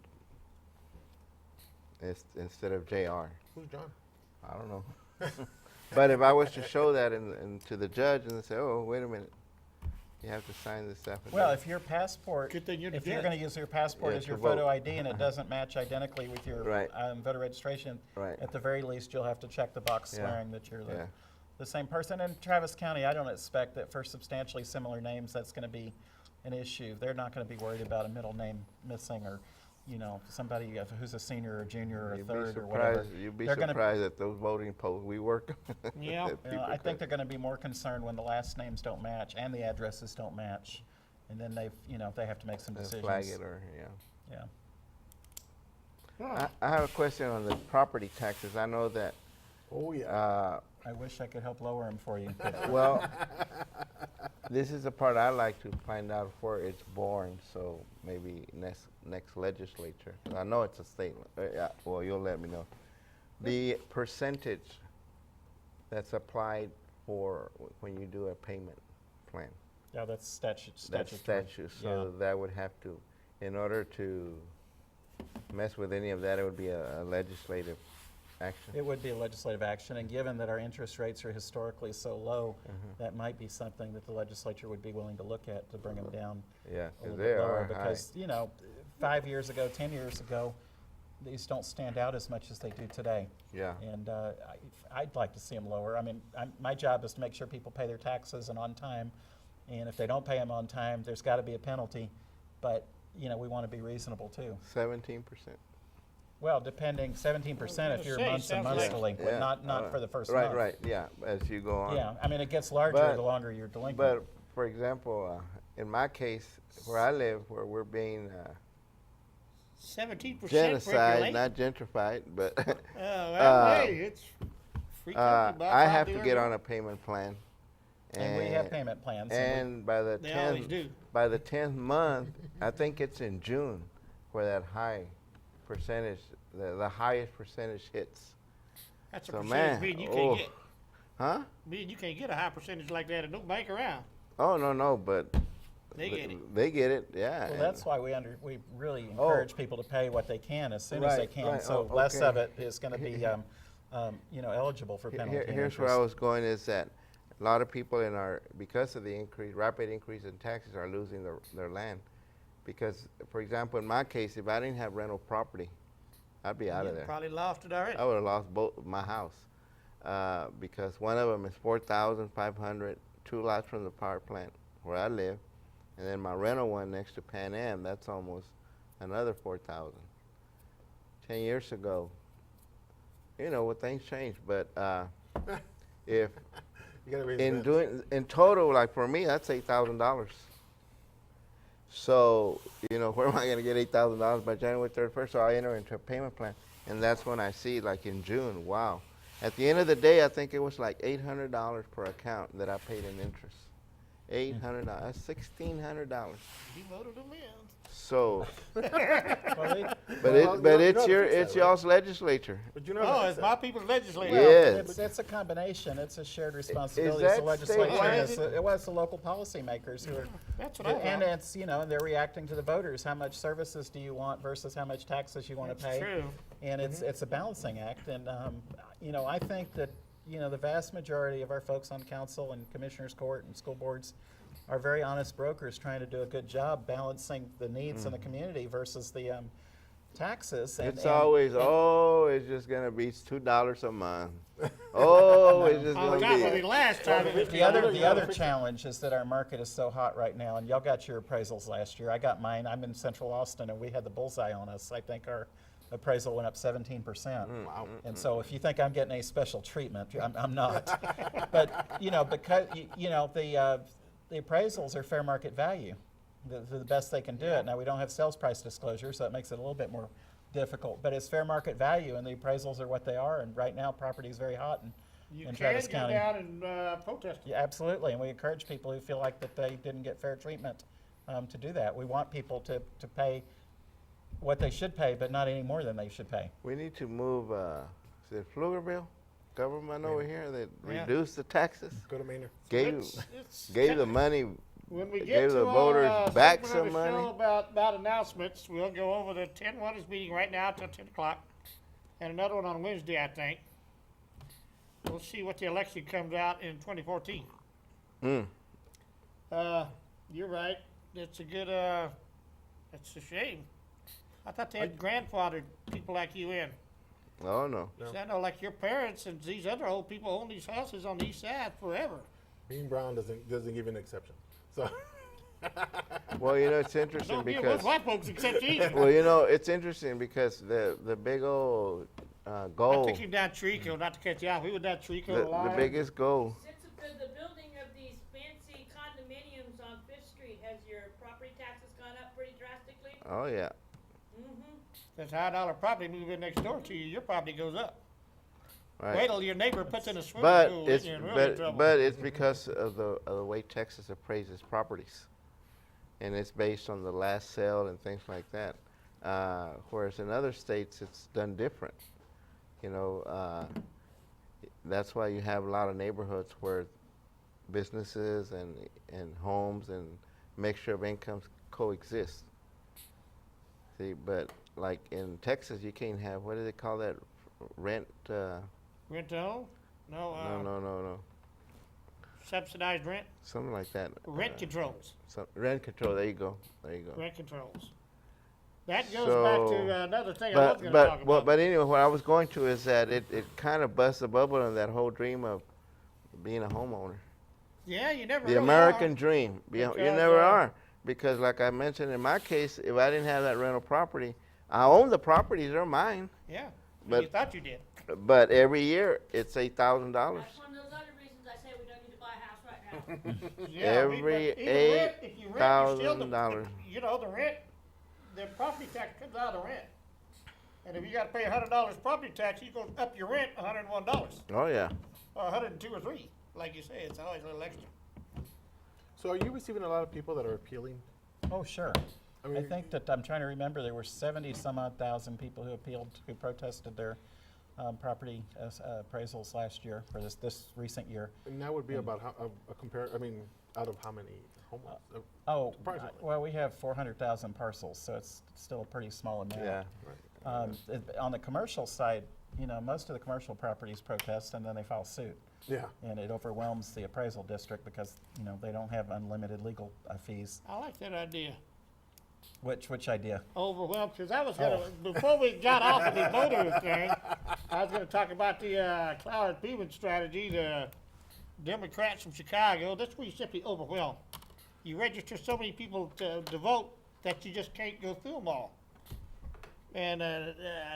S4: instead of Jr.
S3: Who's John?
S4: I don't know. But if I was to show that to the judge and say, oh, wait a minute, you have to sign this affidavit.
S2: Well, if your passport,
S1: good thing you're the
S2: if you're
S1: judge.
S2: going to use your passport
S4: Yeah,
S2: as your
S4: to
S2: photo
S4: vote.
S2: ID and it doesn't match identically with your
S4: Right.
S2: voter registration,
S4: Right.
S2: at the very least, you'll have to check the box
S4: Yeah.
S2: swearing that you're
S4: Yeah.
S2: the same person. In Travis County, I don't expect that for substantially similar names, that's going to be an issue. They're not going to be worried about a middle name missing or, somebody who's a senior or junior or
S4: You'd
S2: third
S4: be
S2: or whatever.
S4: surprised. You'd be
S2: They're gonna-
S4: surprised at those voting polls we work.
S1: Yeah.
S4: that people
S2: I think
S4: could-
S2: they're going to be more concerned when the last names don't match and the addresses don't match. And then they have to make some decisions.
S4: flag it or yeah.
S2: Yeah.
S4: I have a question on the property taxes. I know that.
S3: Oh yeah.
S2: I wish I could help lower them for you. but
S4: Well, this is the part I like to find out where it's born. So maybe next legislature. 'Cause I know it's a state. Yeah. Well, you'll let me know. The percentage that's applied for when you do a payment plan.
S2: Yeah, that's statute.
S4: That's
S2: statutory.
S4: statute. So that would have to, in order to mess with any of that, it would be a legislative action.
S2: It would be a legislative action, and given that our interest rates are historically so low, that might be something that the legislature would be willing to look at to bring them down
S4: Yeah,
S2: a
S4: 'cause
S2: little
S4: they
S2: bit lower.
S4: are high.
S2: Because, 5 years ago, 10 years ago, these don't stand out as much as they do today.
S4: Yeah.
S2: And I'd like to see them lower. I mean, my job is to make sure people pay their taxes and on time. And if they don't pay them on time, there's got to be a penalty. But, we want to be reasonable too.
S4: 17%.
S2: Well, depending, 17% if you're
S1: Say,
S2: months and
S1: sounds
S2: months
S1: like-
S2: delinquent,
S4: Yeah,
S2: not for the first
S4: Right,
S2: month.
S4: right, yeah, as you go on.
S2: Yeah, I mean, it gets larger
S4: But-
S2: the longer you're delinquent.
S4: But, for example, in my case, where I live, where we're being
S1: 17%
S4: genocide, not gentrified, but
S1: hey, it's free company, buy
S4: I
S1: five,
S4: have
S1: do
S4: to
S1: everything.
S4: get on a payment plan.
S2: And we have payment plans.
S4: And by the
S1: They always
S4: 10th,
S1: do.
S4: by the 10th month, I think it's in June, where that high percentage, the highest percentage hits.
S1: That's a
S4: So,
S1: percentage
S4: man,
S1: mean you
S4: oh.
S1: can't get.
S4: Huh?
S1: Mean you can't get a high percentage like that at no bank around.
S4: Oh, no, but
S1: They get it.
S4: They get it, yeah.
S2: Well, that's why we really encourage people to pay what they can as soon as they
S4: Right,
S2: can.
S4: right.
S2: So
S4: Oh,
S2: less
S4: okay.
S2: of it is going to be, eligible for penalty and
S4: Here's where I
S2: interest.
S4: was going is that a lot of people because of the rapid increase in taxes are losing their land. Because, for example, in my case, if I didn't have rental property, I'd be out of
S1: You
S4: there.
S1: Probably lost it already.
S4: I would have lost both my house. Because one of them is 4,500, 2 lots from the power plant where I live. And then my rental one next to Pan Am, that's almost another 4,000. 10 years ago, things change. But if
S3: You gotta raise the rent.
S4: in total, like for me, that's $8,000. So, where am I going to get $8,000 by January 31st? So I enter into a payment plan. And that's when I see, like in June, wow. At the end of the day, I think it was like $800 per account that I paid in interest. $800. That's $1,600.
S1: You voted them in.
S4: So,
S2: Well,
S4: but it's y'all's legislature.
S3: But you know,
S1: Oh,
S3: that's-
S1: it's my people's legislature.
S2: Well,
S4: Yes.
S2: it's a combination. It's a shared responsibility.
S4: that
S2: It's the legislature.
S4: statewide?
S2: It was the local policymakers who are.
S1: That's what I
S2: And
S1: thought.
S2: it's, they're reacting to the voters. How much services do you want versus how much taxes you want to
S1: That's
S2: pay?
S1: true.
S2: And it's a balancing act. And, you know, I think that, you know, the vast majority of our folks on council and commissioners court and school boards are very honest brokers trying to do a good job balancing the needs in the community versus the taxes.
S4: It's always, oh, it's just gonna be $2 a month. Oh, it's just
S1: Oh,
S4: gonna
S1: God,
S4: be.
S1: the last time it was
S2: The other challenge is that our market is so hot right now, and y'all got your appraisals last year. I got mine. I'm in Central Austin, and we had the bullseye on us. I think our appraisal went up 17%.
S3: Wow.
S2: And so if you think I'm getting a special treatment, I'm not. But, you know, because, you know, the appraisals are fair market value, the best they can do it. Now, we don't have sales price disclosure, so that makes it a little bit more difficult. But it's fair market value, and the appraisals are what they are. And right now, property is very hot
S1: You
S2: in
S1: can
S2: Travis
S1: go
S2: County.
S1: down and protest.
S2: Yeah, absolutely, and we encourage people who feel like that they didn't get fair treatment to do that. We want people to pay what they should pay, but not any more than they should pay.
S4: We need to move, is it Pflugerville government over here that
S1: Yeah.
S4: reduced the taxes?
S3: Go to Maynard.
S4: Gave
S1: It's
S4: gave the money.
S1: when we
S4: gave
S1: get
S4: the
S1: to
S4: voters
S1: our
S4: back
S1: segment of
S4: some
S1: the show
S4: money.
S1: about announcements, we'll go over the 10-1 meeting right now till 10 o'clock, and another one on Wednesday, I think. We'll see what the election comes out in 2014.
S4: Mm.
S1: You're right. It's a good. It's a shame. I thought they had grandfathered people like you in.
S4: Oh no.
S3: No.
S1: So I know, like your parents and these other old people own these houses on the east side forever.
S3: Bean Brown doesn't give an exception. So
S4: Well, you know it's interesting
S1: Don't deal
S4: because.
S1: with white folks except you.
S4: Well, you know it's interesting because the big old
S1: I
S4: goal,
S1: took him down Trico, not to cut you off. We were down Trico a
S4: the
S1: lot.
S4: biggest goal.
S5: Since the building of these fancy condominiums on Fifth Street, has your property taxes gone up pretty drastically?
S4: Oh yeah.
S5: Mm-hmm.
S1: That's $100 property move in next door to you. Your property goes up.
S4: Right.
S1: Wait till your neighbor puts in a swimming
S4: But
S1: pool.
S4: it's
S1: then you're in really trouble.
S4: but it's because of the way Texas appraises properties, and it's based on the last sale and things like that. Whereas in other states it's done different. You know, that's why you have a lot of neighborhoods where businesses and homes and mixture of incomes coexist. See, but like in Texas, you can't have, what do they call that, rent?
S1: Rent to own? No,
S4: No.
S1: subsidized rent.
S4: Something like that.
S1: Rent controls.
S4: Rent control. There you go.
S1: Rent controls. That goes back
S4: So,
S1: to another thing I was going to talk
S4: Well,
S1: about.
S4: but anyway, what I was going to is that it kind of busts the bubble on that whole dream of being a homeowner.
S1: Yeah, you never
S4: The
S1: really
S4: American
S1: are.
S4: dream. You
S1: Because,
S4: never are. Because like I mentioned in my case, if I didn't have that rental property, I own the properties, they're mine.
S1: Yeah,
S4: But-
S1: you thought you did.
S4: But every year, it's $8,000.
S5: That's one of those other reasons I say we don't need to buy a house right now.
S1: Yeah,
S4: Every
S1: but even rent, if you rent, you're still
S4: $8,000.
S1: you know, the rent, the property tax comes out of the rent. And if you gotta pay $100 property tax, you go up your rent $101,
S4: Oh, yeah.
S1: or 102 or 3. Like you say, it's always a little extra.
S3: So are you receiving a lot of people that are appealing?
S2: Oh, sure.
S3: I
S2: I
S3: mean,
S2: think that, I'm trying to remember, there were 70-some-odd thousand people who appealed, who protested their property appraisals last year, for this recent year.
S3: and that would be about how I mean, out of how many homeowners?
S2: Oh,
S3: Approximately.
S2: well, we have 400,000 parcels, so it's still a pretty small amount.
S4: Yeah.
S2: On the commercial side, you know, most of the commercial properties protest and then they file suit.
S3: Yeah.
S2: And it overwhelms the appraisal district because, you know, they don't have unlimited legal fees.
S1: I like that idea.
S2: Which idea?
S1: Overwhelmed, because I was gonna, before we got off of the voter thing, I was gonna talk about the Cloward Beeman strategy, the Democrats from Chicago. That's where you simply overwhelm. You register so many people to vote that you just can't go through them all. And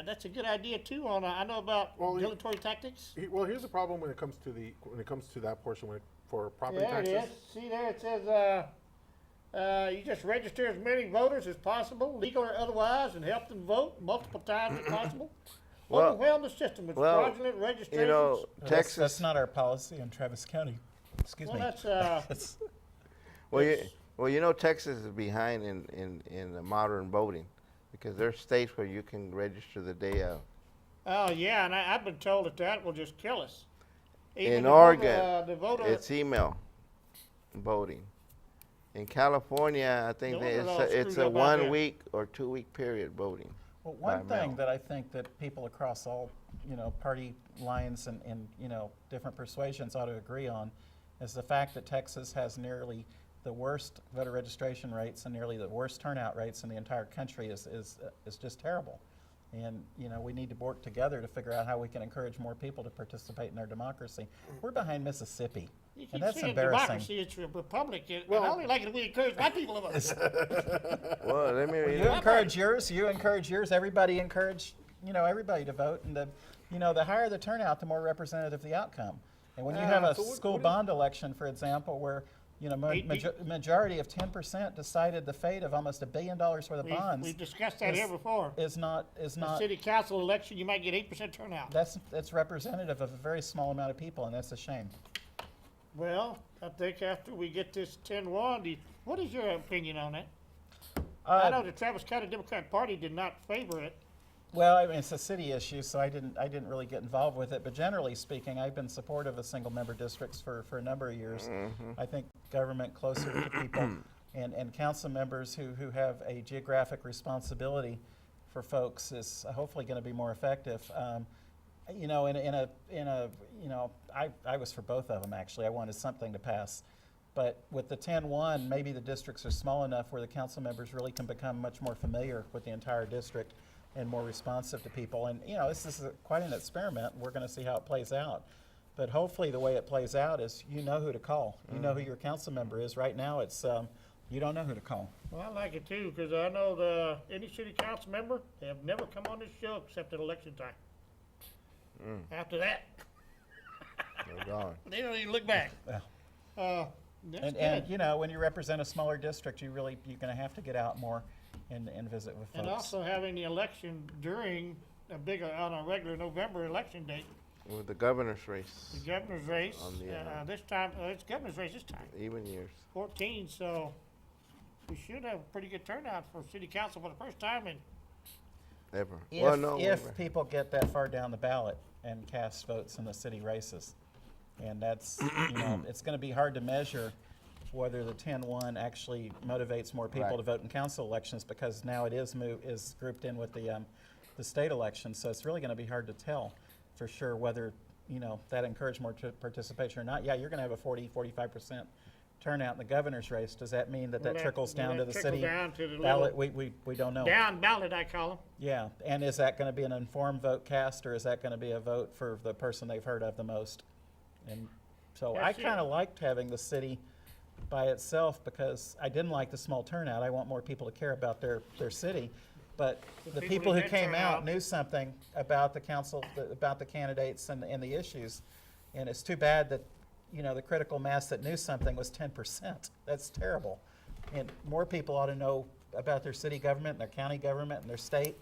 S1: that's a good idea too. On I know about
S3: Well,
S1: dilatory tactics.
S3: Well, here's the problem when it comes to that portion for property
S1: Yeah, it
S3: taxes.
S1: is. See there, it says you just register as many voters as possible, legal or otherwise, and help them vote multiple times if possible.
S4: Well-
S1: Overwhelm the system with
S4: well,
S1: fraudulent registrations.
S4: You know,
S2: That's
S4: Texas.
S2: not our policy in Travis County. Excuse
S1: well,
S2: me.
S1: that's
S2: That's-
S4: Well, you know, Texas is behind in the modern voting because there's states where you can register the day of.
S1: oh yeah, and I've been told that will just kill us. Even
S4: In
S1: the
S4: Oregon,
S1: the voter,
S4: It's email voting. In California, I think
S1: No
S4: that
S1: wonder they're all
S4: it's
S1: screwed
S4: a
S1: up out there.
S4: 1 week or 2 week period voting.
S2: Well, one
S4: by
S2: thing
S4: mail.
S2: that I think that people across all, party lines and, different persuasions ought to agree on is the fact that Texas has nearly the worst voter registration rates and nearly the worst turnout rates in the entire country is just terrible. And, we need to work together to figure out how we can encourage more people to participate in our democracy. We're behind Mississippi,
S1: You keep
S2: and that's
S1: saying
S2: embarrassing.
S1: democracy, it's a republic, and
S3: Well-
S1: I only like it when we encourage my people to vote.
S4: Well, let me read
S2: You
S4: it.
S2: encourage yours, everybody encourage, everybody to vote, and the higher the turnout, the more representative the outcome. And when you have a
S3: So what
S2: school
S3: is-
S2: bond election, for example, where, majority of 10% decided the fate of almost $1 billion worth of bonds
S1: We've discussed that here
S2: is-
S1: before.
S2: is not,
S1: The city council election, you might get 8% turnout.
S2: that's representative of a very small amount of people, and that's a shame.
S1: Well, I think after we get this 10-1, what is your opinion on that?
S2: Uh,
S1: I know the Travis County Democrat Party did not favor it.
S2: Well, I mean, it's a city issue, so I didn't really get involved with it. But generally speaking, I've been supportive of single-member districts for a number of years. I think government closer to people and council members who have a geographic responsibility for folks is hopefully going to be more effective. I was for both of them actually. I wanted something to pass. But with the 10-1, maybe the districts are small enough where the council members really can become much more familiar with the entire district and more responsive to people. And, this is quite an experiment. We're going to see how it plays out. But hopefully the way it plays out is you know who to call. You know who your council member is. Right now, it's you don't know who to call.
S1: Well, I like it too, because I know any city council member, they have never come on this show except at election time. After that,
S4: They're gone.
S1: they don't even look back.
S2: Well.
S1: That's
S2: And
S1: good.
S2: when you represent a smaller district, you're going to have to get out more and visit with folks.
S1: And also having the election during on a regular November election date,
S4: With the governor's race,
S1: the governor's race,
S4: On the,
S1: this time, it's governor's race this time,
S4: even years.
S1: 14, so we should have a pretty good turnout for city council for the first time in
S4: Ever.
S2: If,
S4: Well, no,
S2: if
S4: ever.
S2: people get that far down the ballot and cast votes in the city races. And that's, it's going to be hard to measure whether the 10-1 actually motivates more people
S4: Right.
S2: to vote in council elections because now it is grouped in with the state election. So it's really going to be hard to tell for sure whether, that encouraged more participation or not. Yeah, you're going to have a 40-45% turnout in the governor's race. Does that mean that
S1: Will that-
S2: trickles
S1: will
S2: down to
S1: that
S2: the
S1: trickle
S2: city
S1: down to the
S2: ballot?
S1: little
S2: We don't know.
S1: down ballot, I call them.
S2: Yeah, and is that going to be an informed vote cast, or is that going to be a vote for the person they've heard of the most? And so I
S1: That's it.
S2: kind of liked having the city by itself because I didn't like the small turnout. I want more people to care about their city. But the
S1: people
S2: people
S1: who
S2: who
S1: did
S2: came
S1: turn
S2: out
S1: out-
S2: knew something about the council, about the candidates and the issues. And it's too bad that, the critical mass that knew something was 10%. That's terrible. And more people ought to know about their city government, and their county government, and their state.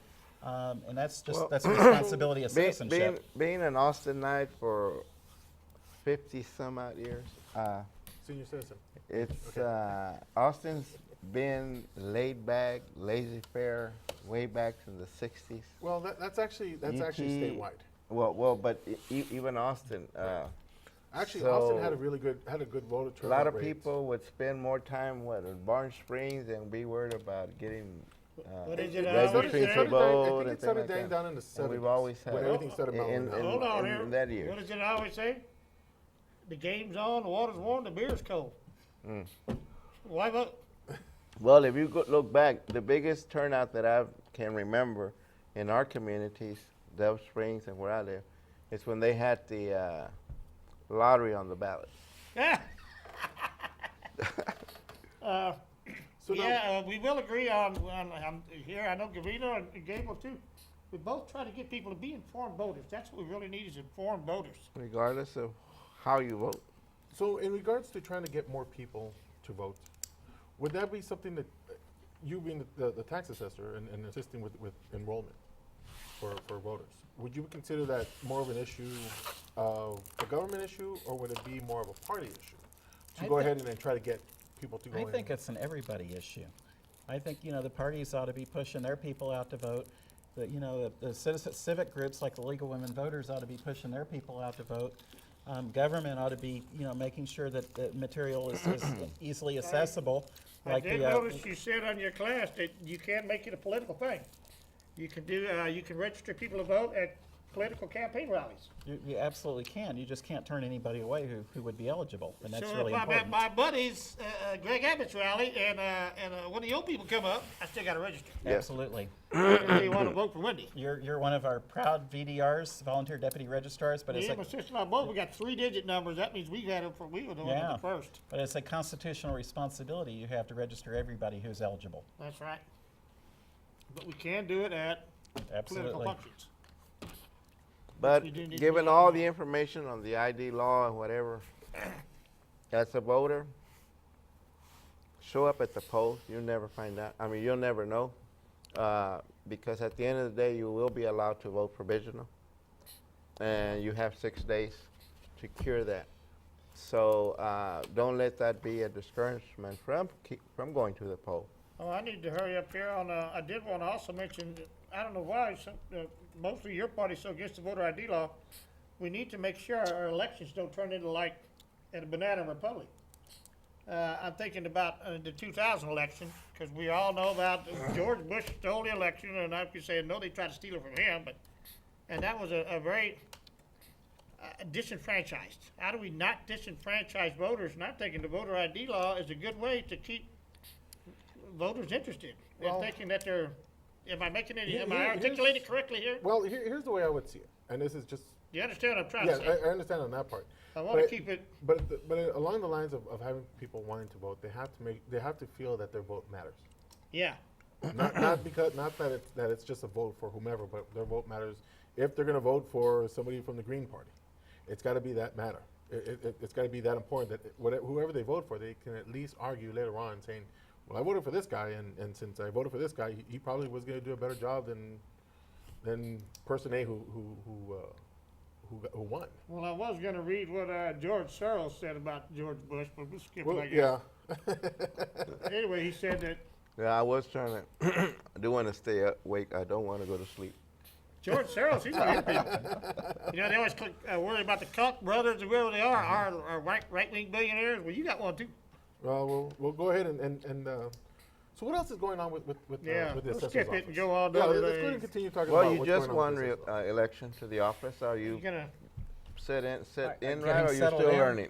S2: And that's
S4: Well,
S2: that's a responsibility of citizenship.
S4: Being an Austinite for 50 some odd years,
S3: Senior citizen.
S4: it's Austin's been laid back, laissez-faire way back in the 60s.
S3: Well, that's actually
S4: ET
S3: statewide.
S4: Well, but even Austin,
S3: Actually,
S4: So-
S3: Austin had a good voter turnout
S4: a lot of
S3: rate.
S4: people would spend more time in Barn Springs and be worried about getting
S1: What is it
S3: It
S1: always
S4: registration
S1: say?
S4: to
S3: I
S4: vote
S3: think
S4: and
S3: it
S4: things
S3: started
S4: like
S3: dying
S4: that.
S3: down in the 70s.
S4: And we've always had
S3: when everything started
S4: in,
S3: melting down.
S1: Hold on
S4: in
S1: here.
S4: that year.
S1: What does it always say? The game's on, the water's warm, the beer's cold. Why vote?
S4: Well, if you look back, the biggest turnout that I can remember in our communities, Delve Springs and where I live, is when they had the lottery on the ballot.
S1: Yeah.
S3: So now-
S1: Yeah, we will agree on here. I know Gavino and Gable too. We both try to get people to be informed voters. That's what we really need is informed voters.
S4: Regardless of how you vote.
S3: So in regards to trying to get more people to vote, would that be something that you being the tax assessor and assisting with enrollment for voters, would you consider that more of an issue of a government issue, or would it be more of a party issue? To
S2: I
S3: go
S2: thi-
S3: ahead and then try to get people to go
S2: I
S3: in?
S2: think it's an everybody issue. I think, the parties ought to be pushing their people out to vote. The civic groups like the League of Women Voters ought to be pushing their people out to vote. Government ought to be, making sure that the material is easily accessible.
S1: I
S2: Like
S1: did
S2: the,
S1: notice you said on your class that you can't make it a political thing. You can register people to vote at political campaign rallies.
S2: You absolutely can. You just can't turn anybody away who would be eligible, and that's
S1: So
S2: really
S1: if I'm
S2: important.
S1: at my buddy's, Greg Abbott's rally, and one of the old people come up, I still gotta register.
S4: Yes.
S2: Absolutely.
S1: If they wanna vote for Wendy.
S2: You're one of our proud VDRs, volunteer deputy registrars, but
S1: Me
S2: it's
S1: and my
S2: a,
S1: sister-in-law both, we got 3-digit numbers. That means we were the one
S2: Yeah.
S1: with the first.
S2: but it's a constitutional responsibility. You have to register everybody who's eligible.
S1: That's right. But we can do it at political
S2: Absolutely.
S1: functions.
S4: But
S1: we do need to
S4: given
S1: be-
S4: all the information on the ID law and whatever, as a voter, show up at the polls. You'll never find out. I mean, you'll never know, because at the end of the day, you will be allowed to vote provisional, and you have 6 days to cure that. So don't let that be a discouragement from going to the poll.
S1: Oh, I need to hurry up here on, I did want to also mention, that I don't know why, mostly your party's so against the voter ID law. We need to make sure our elections don't turn into like a banana republic. I'm thinking about the 2000 election, because we all know about George Bush stole the election, and I could say, no, they tried to steal it from him, and that was a very disenfranchised. How do we not disenfranchise voters? And I'm thinking the voter ID law is a good way to keep voters interested.
S3: Well-
S1: And thinking that they're, am I making any, am I
S3: Here's-
S1: articulating correctly here?
S3: Well, here's the way I would see it, and this is just,
S1: Do you understand what I'm trying
S3: yeah,
S1: to say?
S3: I understand on that part.
S1: I want to
S3: but-
S1: keep it,
S3: But along the lines of having people wanting to vote, they have to feel that their vote matters.
S1: yeah.
S3: not that it's just a vote for whomever, but their vote matters. If they're going to vote for somebody from the Green Party, it's got to be that matter. It's got to be that important that whoever they vote for, they can at least argue later on saying, well, I voted for this guy, and since I voted for this guy, he probably was going to do a better job than person A who won.
S1: Well, I was going to read what George Soros said about George Bush, but we'll skip it,
S3: Well,
S1: I guess.
S3: yeah.
S1: Anyway, he said that
S4: Yeah, I was trying to. I do want to stay awake. I don't want to go to sleep.
S1: George Soros, he's one of your people. You know, they always worry about the Koch brothers or whoever they are, our right-wing billionaires. Well, you got one too.
S3: Well, we'll go ahead and so what else is going on with
S1: Yeah,
S3: the
S1: let's
S3: assessor's
S1: skip it
S3: office?
S1: and go on to
S3: Yeah,
S1: other
S3: let's go ahead and
S1: things.
S3: continue talking
S4: Well,
S3: about
S4: you
S3: what's
S4: just
S3: going on
S4: won
S3: with the assessor's office.
S4: election to the office. Are you
S1: You're gonna,
S4: sit in
S2: Getting
S4: right, or are you
S2: settled
S4: still
S2: in.
S4: learning?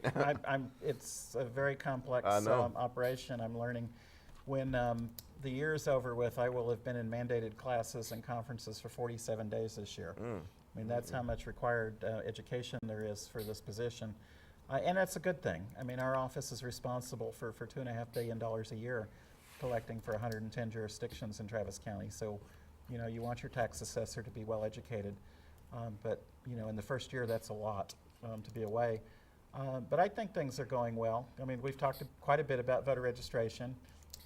S2: It's a very complex
S4: I know.
S2: operation. I'm learning. When the year's over with, I will have been in mandated classes and conferences for 47 days this year. I mean, that's how much required education there is for this position. And that's a good thing. I mean, our office is responsible for $2.5 billion a year, collecting for 110 jurisdictions in Travis County. So, you know, you want your tax assessor to be well educated. But, you know, in the first year, that's a lot to be away. But I think things are going well. I mean, we've talked quite a bit about voter registration,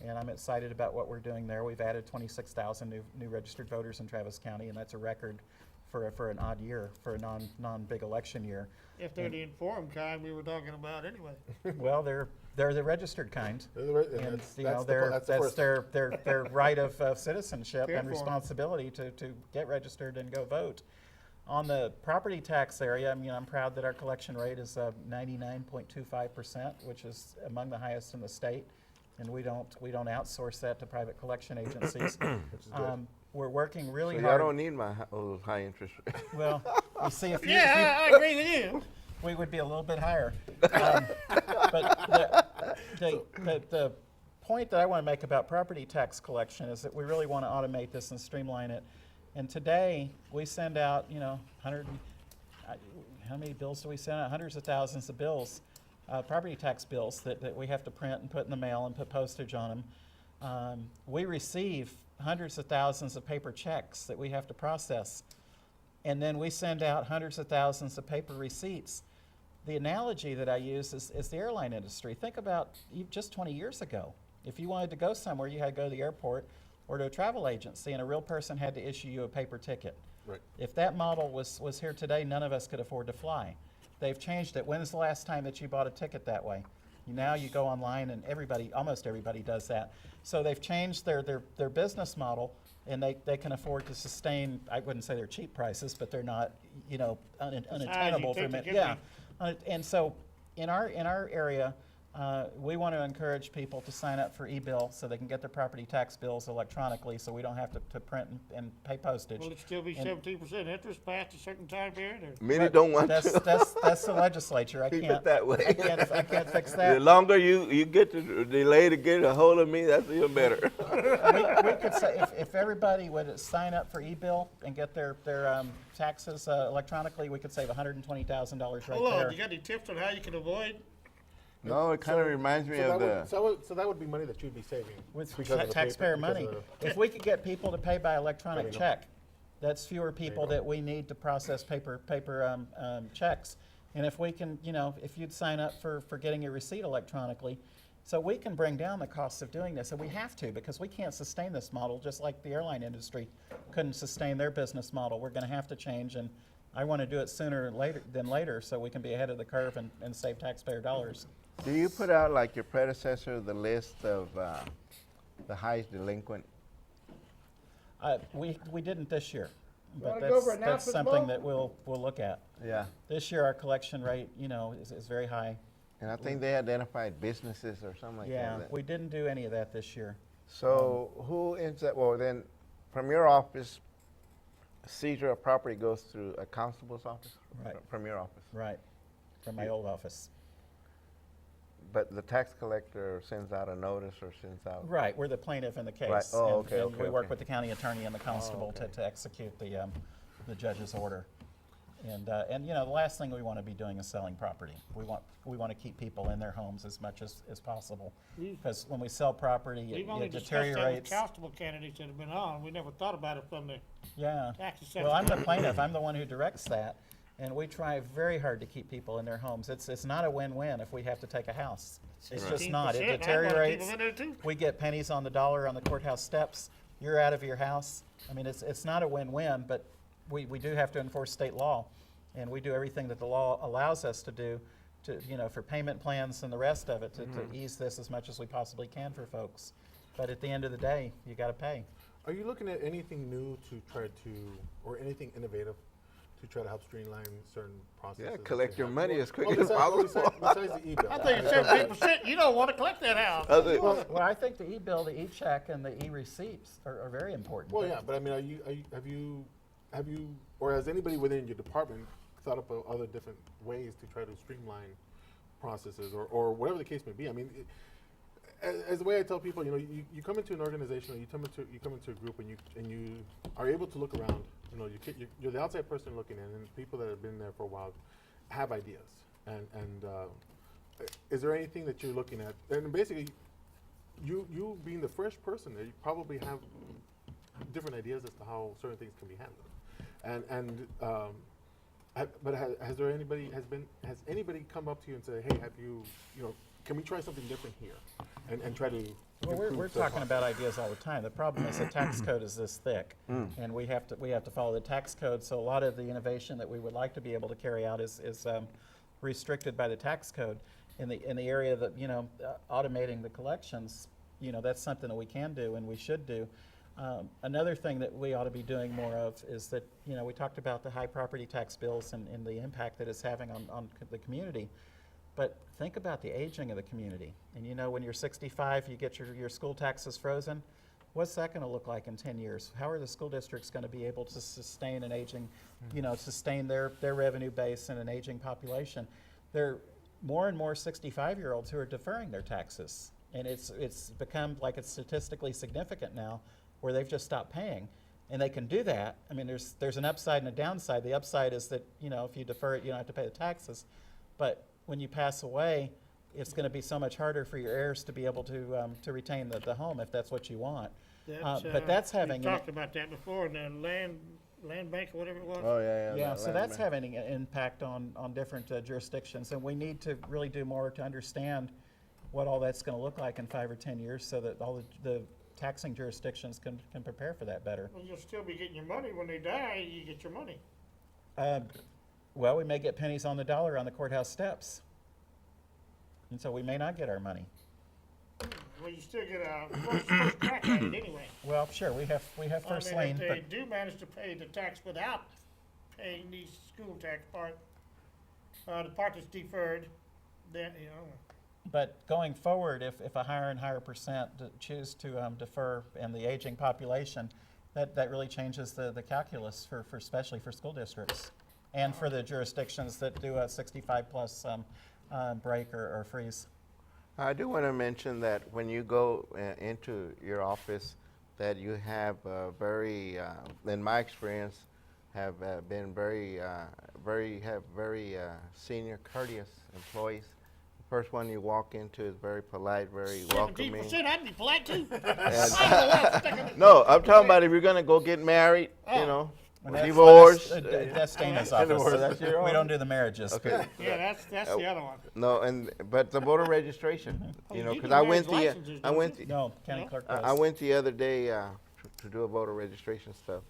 S2: and I'm excited about what we're doing there. We've added 26,000 new registered voters in Travis County, and that's a record for an odd year, for a non-big election year.
S1: if they're the informed kind we were talking about anyway.
S2: Well, they're the registered kind.
S3: And
S2: And,
S3: that's-
S2: you know,
S3: that's the first.
S2: their right of citizenship
S1: Fair
S2: and
S1: for 'em.
S2: responsibility to get registered and go vote. On the property tax area, I mean, I'm proud that our collection rate is 99.25%, which is among the highest in the state. And we don't outsource that to private collection agencies.
S3: Which is good.
S2: We're working really
S4: So y'all
S2: hard.
S4: don't need my high interest rate.
S2: Well, you see, if you,
S1: Yeah, I agree with you.
S2: we would be a little bit higher. But the point that I want to make about property tax collection is that we really want to automate this and streamline it. And today, we send out, you know, how many bills do we send out? Hundreds of thousands of bills, property tax bills that we have to print and put in the mail and put postage on them. We receive hundreds of thousands of paper checks that we have to process. And then we send out hundreds of thousands of paper receipts. The analogy that I use is the airline industry. Think about just 20 years ago. If you wanted to go somewhere, you had to go to the airport or to a travel agency, and a real person had to issue you a paper ticket.
S3: Right.
S2: If that model was here today, none of us could afford to fly. They've changed it. When's the last time that you bought a ticket that way? Now you go online, and almost everybody does that. So they've changed their business model, and they can afford to sustain, I wouldn't say they're cheap prices, but they're not, you know, unattainable
S1: think
S2: for
S1: they
S2: many.
S1: can
S2: Yeah. And so in our area, We want to encourage people to sign up for e-bill so they can get their property tax bills electronically, so we don't have to print and pay postage.
S1: Will it still be
S2: And-
S1: 17% interest past a certain time period, or?
S4: Many don't want
S2: That's,
S4: to.
S2: that's the legislature. I
S4: Keep
S2: can't,
S4: it that way.
S2: I can't fix
S4: The
S2: that.
S4: longer you get to delay to get a hold of me, that's even better.
S2: We could say, if everybody would sign up for e-bill and get their taxes electronically, we could save $120,000 right
S1: Hold on,
S2: there.
S1: you got any tips on how you can avoid?
S4: No, it kind of reminds me of the.
S3: So that would be money that you'd be saving.
S2: With
S3: because of the
S2: taxpayer
S3: paper,
S2: money.
S3: because of
S2: If we could get people to pay by electronic
S3: There you go.
S2: check, that's fewer people
S3: go.
S2: that we need to process paper checks. And if we can, if you'd sign up for getting your receipt electronically, so we can bring down the cost of doing this, and we have to, because we can't sustain this model, just like the airline industry couldn't sustain their business model. We're gonna have to change, and I wanna do it sooner than later, so we can be ahead of the curve and save taxpayer dollars.
S4: Do you put out like your predecessor the list of the highest delinquent?
S2: We didn't this year, but
S1: Wanna go over
S2: that's
S1: announcements,
S2: something
S1: Bo?
S2: that we'll look at.
S4: Yeah.
S2: This year, our collection rate, is very high.
S4: And I think they identified businesses or something like
S2: Yeah,
S4: that.
S2: we didn't do any of that this year.
S4: So who ends up? Well, then, from your office, seizure of property goes through a constable's office.
S2: Right.
S4: From your office,
S2: Right, from my old office.
S4: but the tax collector sends out a notice or sends out.
S2: Right, we're the plaintiff in the case.
S4: Right. Oh,
S2: and-
S4: okay,
S2: And
S4: okay,
S2: we work
S4: okay.
S2: with the county attorney and the constable
S4: okay.
S2: to execute the judge's order. And the last thing we want to be doing is selling property. We want to keep people in their homes as much as possible. Because when we sell property,
S1: We've
S2: it
S1: only discussed that with
S2: deteriorates.
S1: constable candidates that have been on. We never thought about it from the
S2: Yeah.
S1: tax
S2: Well, I'm the
S1: assessment.
S2: plaintiff, I'm the one who directs that, and we try very hard to keep people in their homes. It's not a win-win if we have to take a house. It's just not,
S1: 16%,
S2: it
S1: I'd wanna keep
S2: deteriorates.
S1: them in there too.
S2: We get pennies on the dollar on the courthouse steps, you're out of your house. I mean, it's not a win-win, but we do have to enforce state law, and we do everything that the law allows us to do for payment plans and the rest of it, to ease this as much as we possibly can for folks. But at the end of the day, you gotta pay.
S3: Are you looking at anything new to try to, or anything innovative to try to help streamline certain processes?
S4: Yeah,
S3: that
S4: collect
S3: you
S4: your
S3: have?
S4: money as quick
S3: Well,
S4: as
S3: besides-
S4: possible.
S3: Besides the e-bill.
S1: I think it's 17%, you don't wanna collect that house.
S4: I think-
S2: Well, I think the e-bill, the e-check, and the e-receipts are very important.
S3: Well, yeah, but I mean, have you, or has anybody within your department thought up other different ways to try to streamline processes, or whatever the case may be? I mean, as the way I tell people, you come into an organization, or you come into a group, and you are able to look around. You're the outside person looking in, and people that have been there for a while have ideas. And is there anything that you're looking at? And basically, you being the fresh person there, you probably have different ideas as to how certain things can be handled. But has anybody come up to you and say, hey, can we try something different here, and try to?
S2: Well, we're
S3: improve the
S2: talking
S3: process?
S2: about ideas all the time. The problem is the tax code is this thick, and we have to follow the tax code. So a lot of the innovation that we would like to be able to carry out is restricted by the tax code. In the area that automating the collections, that's something that we can do and we should do. Another thing that we ought to be doing more of is that we talked about the high property tax bills and the impact that it's having on the community. But think about the aging of the community. And when you're 65, you get your school taxes frozen. What's that going to look like in 10 years? How are the school districts going to be able to sustain an aging, sustain their revenue base and an aging population? There are more and more 65-year-olds who are deferring their taxes. And it's become like it's statistically significant now where they've just stopped paying. And they can do that. I mean, there's an upside and a downside. The upside is that, if you defer it, you don't have to pay the taxes. But when you pass away, it's going to be so much harder for your heirs to be able to retain the home if that's what you want. But that's having
S1: We talked about that before, in the land bank or whatever it was.
S4: Oh, yeah.
S2: Yeah,
S4: that
S2: so
S4: land
S2: that's
S4: bank.
S2: having an impact on different jurisdictions, and we need to really do more to understand what all that's going to look like in 5 or 10 years, so that all the taxing jurisdictions can prepare for that better.
S1: Well, you'll still be getting your money when they die, you get your money.
S2: Well, we may get pennies on the dollar on the courthouse steps, and so we may not get our money.
S1: Well, you still get a first crack at it anyway.
S2: Well, sure, we have first lane,
S1: If
S2: but
S1: they do manage to pay the tax without paying the school tax part, the part that's deferred, then,
S2: But going forward, if a higher and higher percent choose to defer in the aging population, that really changes the calculus for especially for school districts and for the jurisdictions that do a 65 plus break or freeze.
S4: I do want to mention that when you go into your office, that you have very, in my experience, have been very senior, courteous employees. The first one you walk into is very polite, very welcoming.
S1: 17%, I'd be polite too.
S4: No, I'm talking about if you're gonna go get married, you
S1: Oh.
S4: know,
S2: And that's-
S4: divorce.
S2: That's Dana's office.
S3: Divorce.
S2: So
S3: That's your
S2: we
S3: own.
S2: don't do the marriages.
S4: Okay.
S1: Yeah, that's the other one.
S4: No, but the voter registration,
S1: Oh,
S4: you know,
S1: you
S4: because
S1: do
S4: I
S1: marriage
S4: went the,
S1: licenses,
S4: I
S1: don't
S4: went,
S1: you?
S4: the-
S2: No, county clerk does.
S4: I went the other day to do a voter registration stuff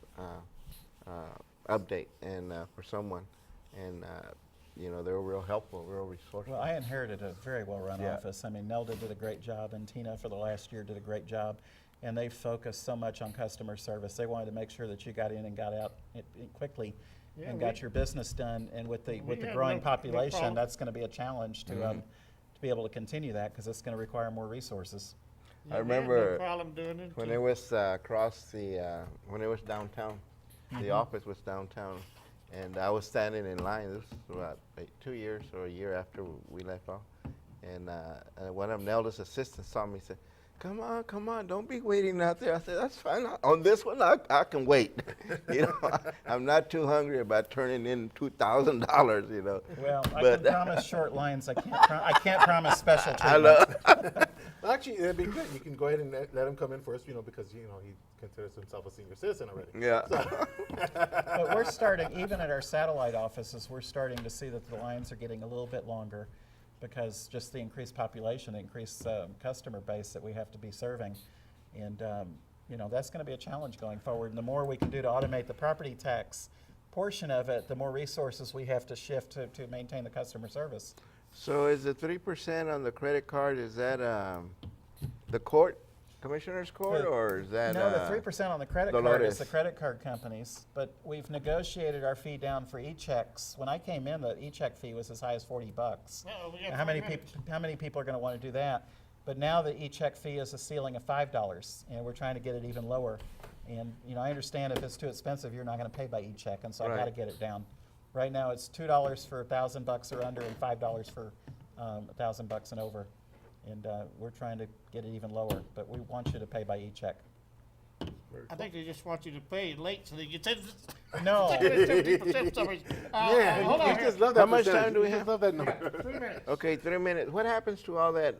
S4: update and for someone, and you know they were real helpful, real resourceful.
S2: Well, I inherited a very well-run
S4: Yeah.
S2: office. I mean, Nelda did a great job, and Tina for the last year did a great job, and they focused so much on customer service. They wanted to make sure that you got in and got out quickly,
S1: Yeah,
S2: and
S1: we-
S2: got your business done. And with the
S1: We had
S2: growing
S1: no
S2: population,
S1: problem.
S2: that's going to be a challenge to be able to continue that because it's going to require more resources.
S1: Yeah,
S4: I
S1: we had
S4: remember
S1: no problem doing it.
S4: When
S1: too.
S4: it was across the, when it was downtown, the office was downtown, and I was standing in line. This was about 2 years or a year after we left off, and one of Nelda's assistants saw me and said, come on, don't be waiting out there. I said, that's fine. On this one, I can wait. You know, I'm not too hungry about turning in $2,000, you know.
S2: Well, I
S4: But-
S2: can promise short lines. I can't promise special
S4: I
S2: treatment.
S4: love,
S3: Well, actually, it'd be good. You can go ahead and let him come in first, you know, because you know he considers himself a senior citizen already.
S4: yeah.
S2: But we're starting, even at our satellite offices, we're starting to see that the lines are getting a little bit longer because just the increased population, increased customer base that we have to be serving. And, you know, that's going to be a challenge going forward. And the more we can do to automate the property tax portion of it, the more resources we have to shift to maintain the customer service.
S4: So is the 3% on the credit card, is that the court, commissioner's court,
S2: The-
S4: or is that?
S2: No, the 3% on the credit card
S4: Dolores.
S2: is the credit card companies, but we've negotiated our fee down for e-checks. When I came in, the e-check fee was as high as $40.
S1: Uh-oh, we got
S2: Now, how
S1: 3
S2: many
S1: minutes.
S2: people? How many people are going to want to do that? But now the e-check fee is a ceiling of $5, and we're trying to get it even lower. And you know, I understand if it's too expensive, you're not going to pay by e-check, and so I've got to
S4: Right.
S2: get it down. Right now, it's $2 for $1,000 or under, and $5 for $1,000 and over. And we're trying to get it even lower, but we want you to pay by e-check.
S1: I think they just want you to pay late so they get 10%.
S2: No.
S1: 50% for some reason.
S3: Yeah,
S1: Hold on
S3: you
S1: here.
S3: just love that
S4: How much
S3: percentage.
S4: time do we
S3: You just
S4: have?
S3: love that
S1: We
S3: number.
S1: got 3 minutes.
S4: Okay, 3 minutes. What happens to all that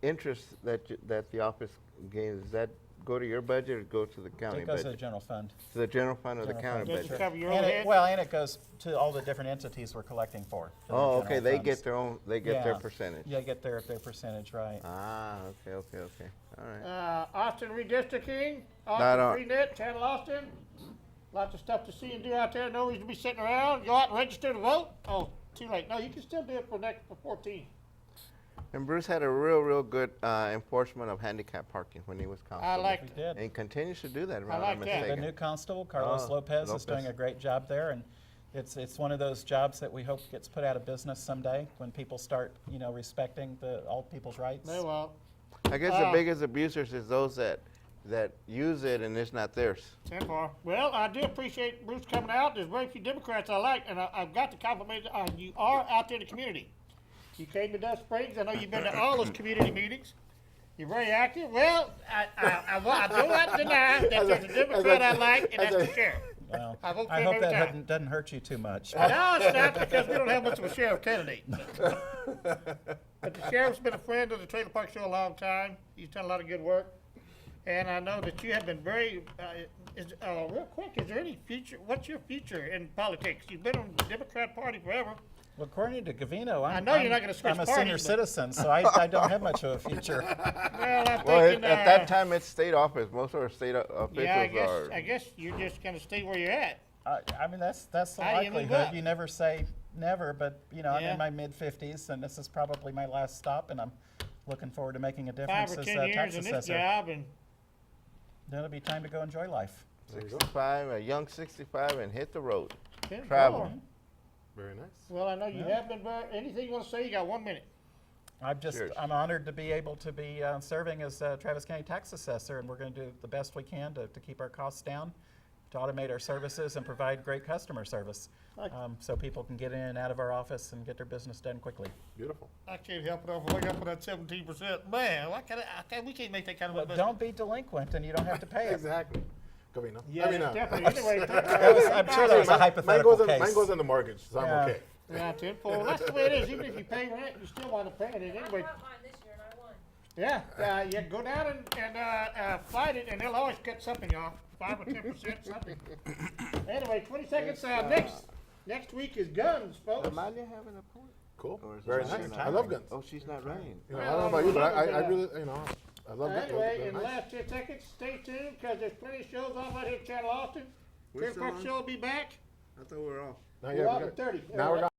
S4: interest that the office gains? Does that go to your budget or go to the county
S2: It goes to the
S4: budget?
S2: general fund.
S4: To the general fund or the
S2: General
S4: county
S2: fund.
S1: Just to
S4: budget?
S1: cover your
S2: And
S1: overhead.
S2: well, and it goes to all the different entities we're collecting for. to the
S4: Oh, okay,
S2: general
S4: they
S2: funds.
S4: get their own, they get their
S2: Yeah.
S4: percentage.
S2: Yeah, get their percentage, right.
S4: Ah, okay, all right.
S1: Austin redistricting,
S4: Not
S1: Austin
S4: on.
S1: Freenet, Channel Austin. Lots of stuff to see and do out there. No reason to be sitting around. Go out and register to vote. Oh, too late. No, you can still do it for 14.
S4: And Bruce had a real good enforcement of handicap parking when he was constable.
S1: I like
S2: We
S1: it.
S2: did.
S4: And continues to do that, if I'm
S1: like
S4: not
S1: that.
S2: The
S4: mistaken.
S2: new constable, Carlos
S4: Oh,
S2: Lopez, is
S4: Lopez.
S2: doing a great job there, and it's one of those jobs that we hope gets put out of business someday when people start, you know, respecting all people's rights.
S1: No, well,
S4: I guess the biggest abusers is those that use it and it's not theirs.
S1: 10 for. Well, I do appreciate Bruce coming out. There's very few Democrats I like, and I've got to compliment you are out there in the community. You came to Dust Springs. I know you've been to all those community meetings. You're very active. Well, I do not deny that there's a Democrat I like, and that's the sheriff.
S2: Well,
S1: I vote for
S2: I
S1: him
S2: hope
S1: every
S2: that
S1: time.
S2: doesn't hurt you too much.
S1: No, it's not because we don't have much of a sheriff candidate. But the sheriff's been a friend of the Trailer Park Show a long time. He's done a lot of good work. And I know that you have been very, real quick, is there any future, what's your future in politics? You've been on the Democrat Party forever.
S2: Well, according to Gavino,
S1: I know you're not gonna switch
S2: I'm a
S1: parties,
S2: senior
S1: but-
S2: citizen, so I don't have much of a future.
S1: Well, I'm
S4: Well,
S1: thinking,
S4: at that time, it's state office. Most of our state officials
S1: yeah,
S4: are.
S1: I guess you're just gonna stay where you're at.
S2: I mean, that's the
S1: How do you move
S2: likelihood.
S1: up?
S2: You never say never, but you know, I'm
S1: Yeah.
S2: in my mid-50s, and this is probably my last stop, and I'm looking forward to making a
S1: 5
S2: difference
S1: or
S2: as
S1: 10
S2: a
S1: years
S2: tax
S1: in this
S2: assessor.
S1: job, and
S2: Then it'll be time to go enjoy life.
S3: There you go.
S4: 65, a young 65, and hit the road.
S1: 10
S4: Travel.
S1: more.
S3: Very nice.
S1: Well, I know you have been, anything you wanna say, you got 1 minute.
S4: Cheers.
S2: I'm honored to be able to be serving as Travis County Tax Assessor, and we're going to do the best we can to keep our costs down, to automate our services, and provide great customer service, so people can get in and out of our office and get their business done quickly.
S3: Beautiful.
S1: I can't help it, I'm way up on that 17%. Man, we can't make that kind of
S2: But
S1: investment.
S2: don't be delinquent, and you don't have to pay it.
S3: Exactly. Covino.
S1: Yeah,
S3: I mean,
S1: definitely. Anyway,
S2: I'm sure that was a
S3: mine
S2: hypothetical
S3: goes in,
S2: case.
S3: mine goes in the mortgage, so I'm
S2: Yeah.
S3: okay.
S1: yeah, 10 4. That's the way it is. Even if you pay rent, you still wind up paying it
S6: I
S1: anyway.
S6: bought mine this year and I won.
S1: Yeah, yeah, go down and fight it, and they'll always cut something off, 5 or 10%, something. Anyway, 20 seconds. Next week is guns, folks.
S4: Amalia having a point?
S3: Cool.
S4: Or is
S3: Very
S4: Amalia
S3: nice.
S4: not
S3: I love
S4: running?
S3: guns.
S4: Oh, she's not running.
S3: You know, I don't know about you, but I
S1: Yeah.
S3: really, you know, I love guns.
S1: Anyway,
S3: They're
S1: in the
S3: nice.
S1: last 10 seconds, stay tuned, because there's plenty of shows off out here in Channel Austin.
S4: We're
S1: 10 o'clock
S4: still on?
S1: show will be back.
S4: I thought we were off.
S3: Now,
S1: We're
S3: yeah,
S1: off
S3: we
S1: at
S3: got-
S1: 30.
S3: now we're